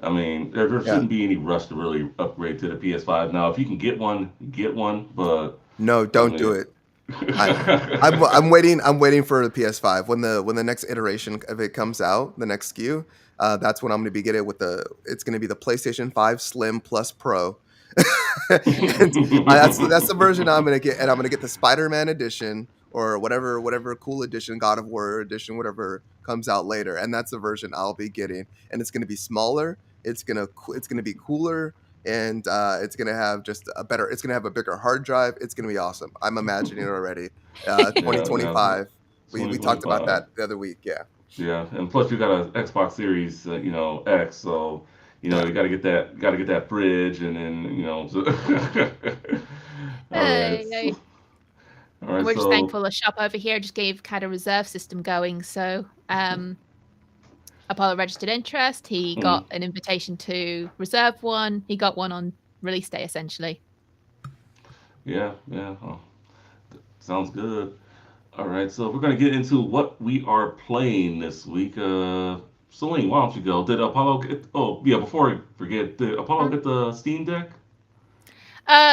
I mean, there Yeah. shouldn't be any rush to really upgrade to the PS5 now. If you can get one, get one. But No, I don't do mean, it. I'm waiting. I'm waiting for the PS5 when the next iteration of it comes out, the next SKU. That's when I'm going to be getting it with the. It's going to be the PlayStation 5 Slim Plus Pro. And that's the version I'm going to get, and I'm going to get the Spider-Man edition or whatever cool edition, God of War edition, whatever comes out later, and that's the version I'll be getting, and it's going to be smaller. It's gonna be cooler, and it's gonna have it's gonna have a bigger hard drive. It's gonna be awesome. I'm imagining it already. yeah, yeah, 2025. We talked about 2025. that the other week. Yeah, Yeah, and plus you got an Xbox Series, X, so yeah. you got to get that fridge, and then So all right, Hey. all And right. we're just So, thankful a shop over here just gave Cat a reserve system going. So Apollo registered interest. He mm, got an invitation to reserve one. He got one on release day, essentially. yeah, yeah, oh, sounds good. All right, so we're gonna get into what we are playing this week. Celine, why don't you go? Did Apollo get? Oh, yeah. Before I forget, did Apollo get the Steam Deck?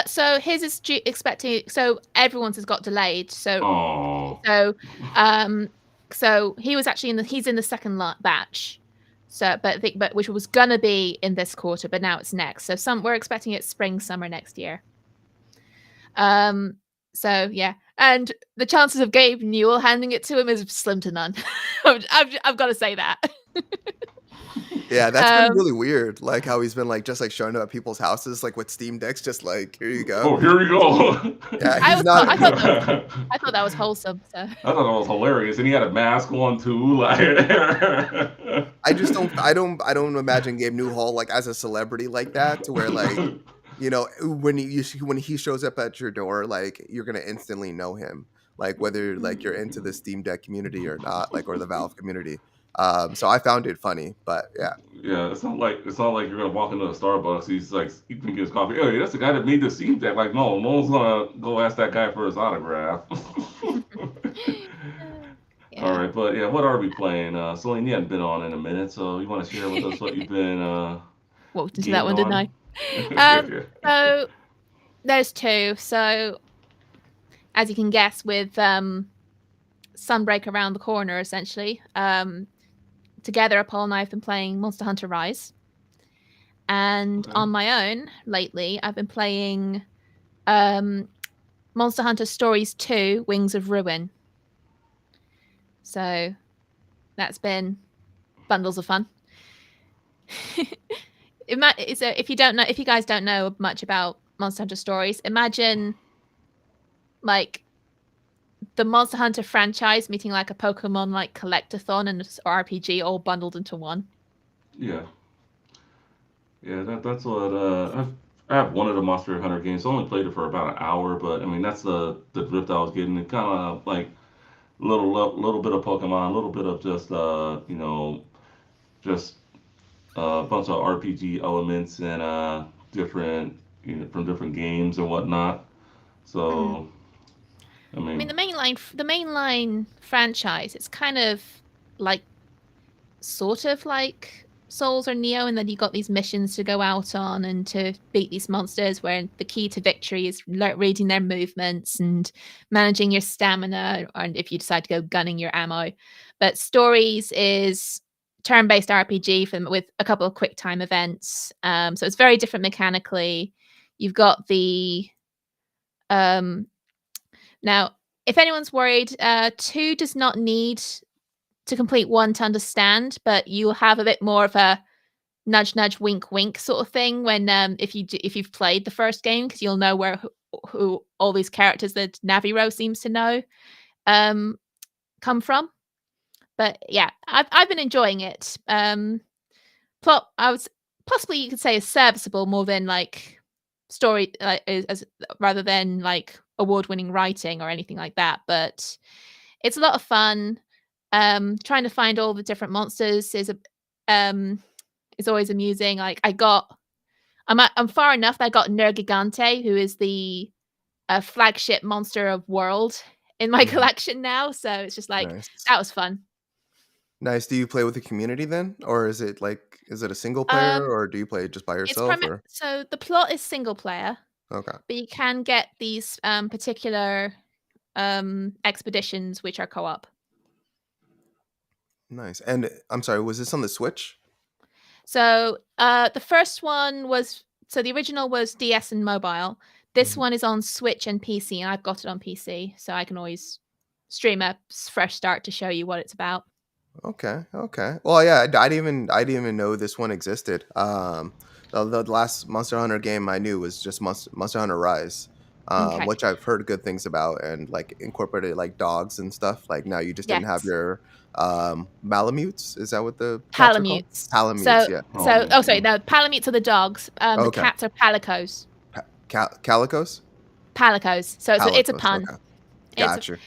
So his is expecting. So everyone's has got delayed. Oh, So, um, so he was actually he's in the second batch. So, but which was gonna be in this quarter, but now it's next. So we're expecting it spring, summer next year. So yeah, and the chances of Gabe Newell handing it to him is slim to none. I've got to say that. Yeah, that's been um, really weird. Like how he's been like just like showing up at people's houses like with Steam Decks, just like here you go. oh, here we go. Yeah, I he's was not. I thought that was wholesome. So I thought that was hilarious, and he had a mask on too. Like, I just don't. I don't imagine Gabe Newhall like as a celebrity like that to where like when he shows up at your door, like you're gonna instantly know him, like whether like you're into the Steam Deck community or not, like or the Valve community. So I found it funny, but yeah, yeah, it's not like you're gonna walk into a Starbucks. He's like, he can get his coffee. Hey, that's the guy that made the Steam Deck. Like, no one's gonna go ask that guy for his autograph. All yeah. right, but yeah, what are we playing? Celine, you haven't been on in a minute, so you want to share with us what you've been Walked into that gaming one, didn't I? on? Yeah. So there's two. So as you can guess, with Sunbreak around the corner, essentially, together, Apollo and I have been playing Monster Hunter Rise, and Okay. on my own lately, I've been playing Monster Hunter Stories 2: Wings of Ruin. So that's been bundles of fun. If you don't know, if you guys don't know much about Monster Hunter Stories, imagine like the Monster Hunter franchise meeting like a Pokemon like collectathon and RPG all bundled into one. Yeah, yeah. That's what I have one of the Monster Hunter games. I only played it for about an hour, but I mean that's the drift I was getting. It kind of like little bit of Pokemon, a little bit of just just a bunch of RPG elements and different from different games and whatnot. Mm. So I I mean, mean, the mainline franchise, it's kind of like sort of like Souls or Neo, and then you got these missions to go out on and to beat these monsters, where the key to victory is reading their movements and managing your stamina, and if you decide to go gunning your ammo. But Stories is turn-based RPG with a couple of quick time events. So it's very different mechanically. You've got the um, now, if anyone's worried, two does not need to complete one to understand, but you'll have a bit more of a nudge, nudge, wink, wink sort of thing when if you've played the first game, because you'll know who all these characters that Naviro seems to know um, come from. But yeah, I've been enjoying it. Plot I was possibly you could say is serviceable more than like story as rather than like award-winning writing or anything like that. But it's a lot of fun. Trying to find all the different monsters um is always amusing. Like I'm far enough that I got Nergigante, who is the flagship monster of World in my Mhm. collection now. So it's just like Nice. that was fun. Nice. Do you play with the community then? Or is it a single player Um, or do you play just by it's yourself or so the plot is single player, okay. but you can get these particular expeditions which are co-op. Nice. And I'm sorry, was this on the Switch? So the first one was the original was DS and mobile. This Mhm. one is on Switch and PC, and I've got it on PC, so I can always stream a fresh start to show you what it's about. Okay, okay. Well, yeah, I didn't even know this one existed. The last Monster Hunter game I knew was just Monster Hunter Rise, Okay. which I've heard good things about and like incorporated like dogs and stuff. Like now you just didn't have Yes. your Malamutes. Is that what the cats are called? Palamutes. Palamutes, yeah. oh Oh sorry, man, no, Palamutes are the dogs. The Okay, cats are palicos. Calicos, Palicos. So it's a Palicos. pun. Okay, It's a gotcha.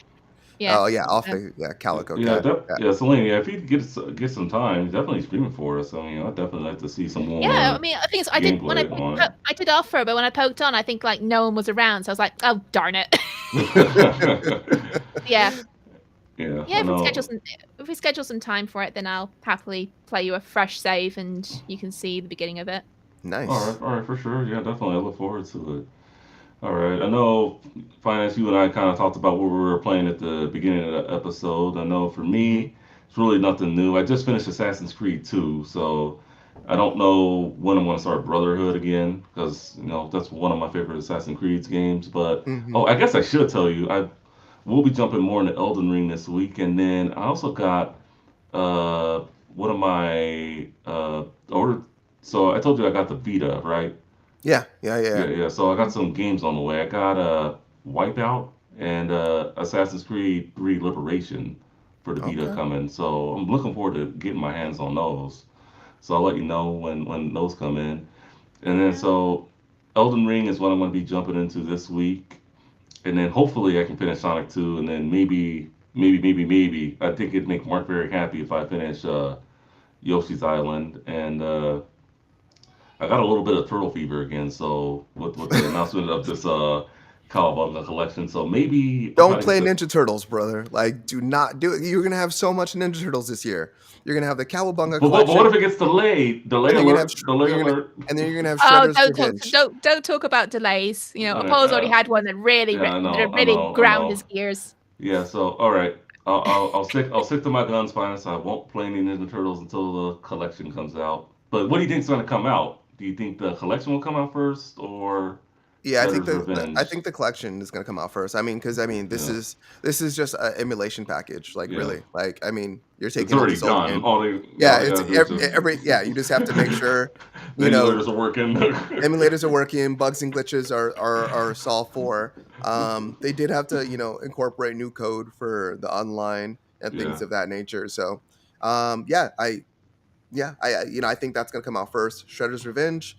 yeah. Oh yeah, off Um, the Calico. yeah, Got it. yeah, Selena. Yeah, if you could get some time, definitely stream it for us. I mean, I'd definitely like to see some yeah, I more mean, I think I did when gameplay on I did offer, but when I poked on, I think like no one was around, so I was like, oh darn it. it. Yeah, Yeah, yeah. I know. If we schedule some time for it, then I'll happily play you a fresh save, and you can see the beginning of it. Nice. All right, for sure. Yeah, definitely. I look forward to it. All right. I know, Finance, you and I kind of talked about what we were playing at the beginning of the episode. I know for Hmm. me, it's really nothing new. I just finished Assassin's Creed 2, so I don't know when I'm going to start Brotherhood again because, that's one of my favorite Assassin's Creed games. But, Hmm. oh, I guess I should tell you, I will be jumping more into Elden Ring this week. And then I also got uh, one of my ordered. So I told you I got the Vita, right? Yeah, yeah, yeah, Yeah, yeah. yeah. So I got Mhm. some games on the way. I got Wipeout and Assassin's Creed 3 Liberation for the Vita Okay. coming. So I'm looking forward to getting my hands on those. So I'll let you know when those come in. And then Yeah. so Elden Ring is what I'm going to be jumping into this week. And then hopefully I can finish Sonic 2 and then maybe I think it'd make Mark very happy if I finish Yoshi's Island and I got a little bit of turtle fever again, so with the announcement of this Cowabunga collection, so maybe I'll try Don't to get play the. Ninja Turtles, brother. Like, do not do it. You're gonna have so much Ninja Turtles this year. You're gonna have the Cowabunga But what collection, if it gets delayed? and then Delay you're gonna alert. Oh, Shredder's Revenge. don't talk about delays. You know, Uh, Apollo's already uh, had one that yeah, I really know, I ground know. his gears. Yeah, so all right, I'll stick to my guns, fine. So I won't play any Ninja Turtles until the collection comes out. But what do you think's going to come out? Do you think the collection will come out first, or Yeah, Shredder's I Revenge. think the collection is gonna come out first. I mean, because I mean, Yeah, this is just an emulation package. Like, yeah. really, like, I mean, you're It's taking already this old done. game. All Yeah, they it's gotta do is just every yeah. You just have to make sure, the you know, emulators are working. emulators are working, bugs and glitches are solved for. They did have to, incorporate new code for the online and Yeah, things of that nature. So, yeah, I think that's gonna come out first. Shredder's Revenge,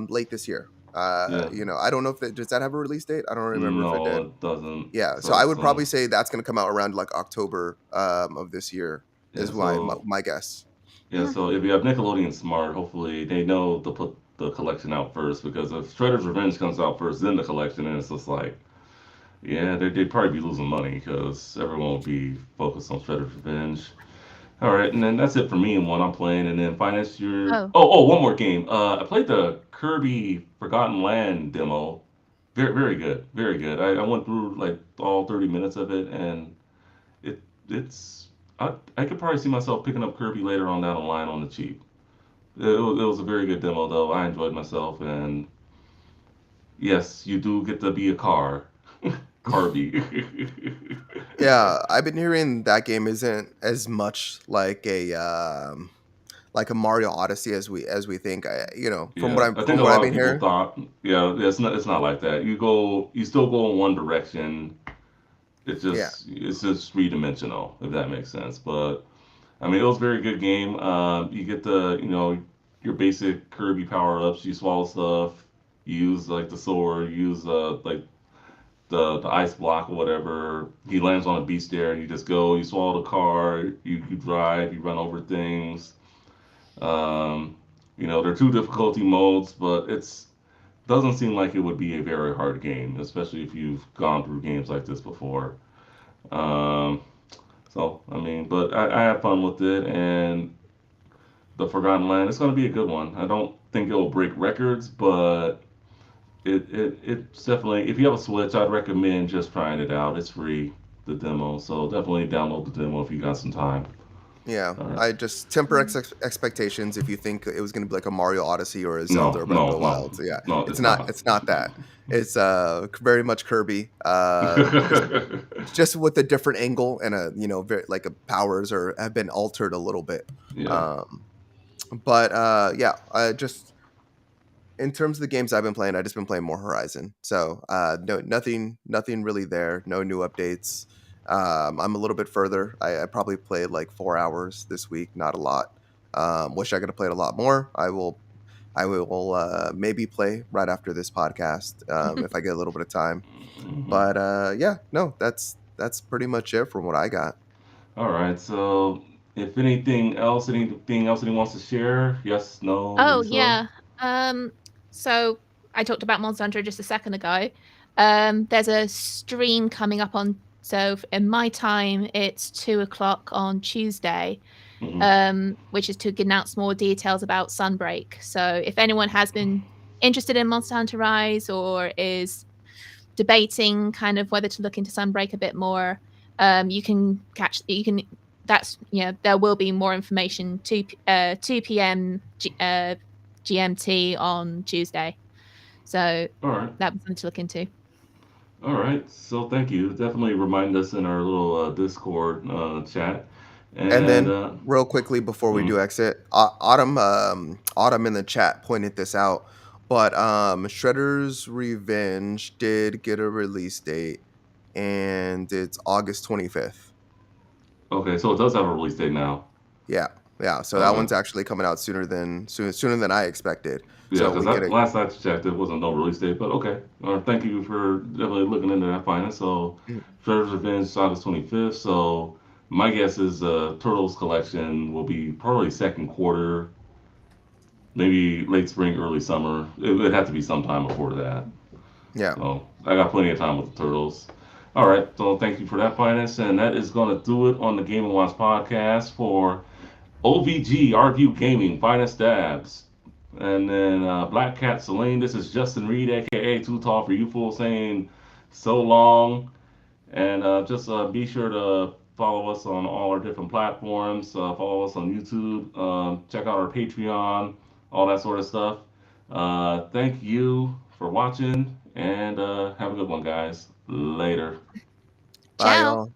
late this year. yeah. I don't know if does that have a release date. I don't remember if it No, did. it doesn't. Yeah, so I So, would probably so say that's gonna come out around like October of this year yeah. is So my guess. yeah. So if you have Nickelodeon Smart, hopefully they know to put the collection out first because if Shredder's Revenge comes out first, then the collection, and it's just like, yeah, they'd probably be losing money because everyone will be focused on Shredder's Revenge. All right, and then that's it for me and what I'm playing. And then finance your Oh, one more game. I played the Kirby Forgotten Land demo. Very good, very good. I went through like all 30 minutes of it, and it it's I could probably see myself picking up Kirby later on down the line on the cheap. It was a very good demo though. I enjoyed myself, and yes, you do get to be a car, Kirby. Yeah, I've been hearing that game isn't as much like a Mario Odyssey as we think. Yeah, I think From a what I've lot of been people hearing. thought, yeah, it's not like that. You still go in one direction. Yeah, It's just three dimensional, if that makes sense. But I mean, it was a very good game. You get your basic Kirby power ups. You swallow stuff. You use like the sword. You use like the ice block or whatever. He lands on a beast there, and you just go. You swallow the car. You drive. You run over things. Um, there are two difficulty modes, but it's doesn't seem like it would be a very hard game, especially if you've gone through games like this before. Um, so, I mean, but I had fun with it, and the Forgotten Land, it's going to be a good one. I don't think it will break records, but it's definitely, if you have a Switch, I'd recommend just trying it out. It's free, the demo, so definitely download the demo if you got some time. yeah. All right. I just temper expectations if you think it was going to be like a Mario Odyssey or a Zelda No, or Breath of no, the no, Wild. So yeah, no, it's not. it's not that. It's very much Kirby. Just with a different angle and a very like a powers or have been altered a little bit. Yeah. Um, but yeah, I just in terms of the games I've been playing, I just been playing more Horizon. So no, nothing really there. No new updates. I'm a little bit further. I probably played like 4 hours this week. Not a lot. Wish I could have played a lot more. I will maybe play right after this podcast if I get a little bit of time. Hmm. But yeah, no, that's pretty much it from what I got. All right. So, if anything else that he wants to share? Yes, no, oh maybe so. yeah. Um, so I talked about Monster Hunter just a second ago. There's a stream coming up on. So in my time, it's 2 o'clock on Tuesday, Hmm. which is to announce more details about Sunbreak. So if anyone has been interested in Monster Hunter Rise or is debating kind of whether to look into Sunbreak a bit more, you can that's there will be more information 2 p.m. GMT on Tuesday. So All right. that was something to look into. All right. So, thank you. Definitely remind us in our little Discord chat. And And then real quickly before we mm, do exit, Autumn in the chat pointed this out, but Shredder's Revenge did get a release date, and it's August 25th. okay, so it does have a release date now. Yeah, yeah. So that Okay. one's actually coming out sooner than I expected. Yeah, So because we get that a last I checked, there wasn't no release date. But okay. Thank you for definitely looking into that finance. So, mm, Shredder's Revenge, August 25th. So, my guess is Turtles collection will be probably second quarter, maybe late spring, early summer. It would have to be sometime before that. yeah. So, I got plenty of time with the Turtles. All right. So, thank you for that finance. And that is going to do it on the Game and Watch podcast for OVG, Our View Gaming, Finest Dabs. And then Black Cat Celine, this is Justin Reed, aka Too Tall for You Fool, saying so long. And just be sure to follow us on all our different platforms. Follow us on YouTube. Check out our Patreon, all that sort of stuff. Thank you for watching, And have a good one, guys. Later. Bye, Ciao. y'all.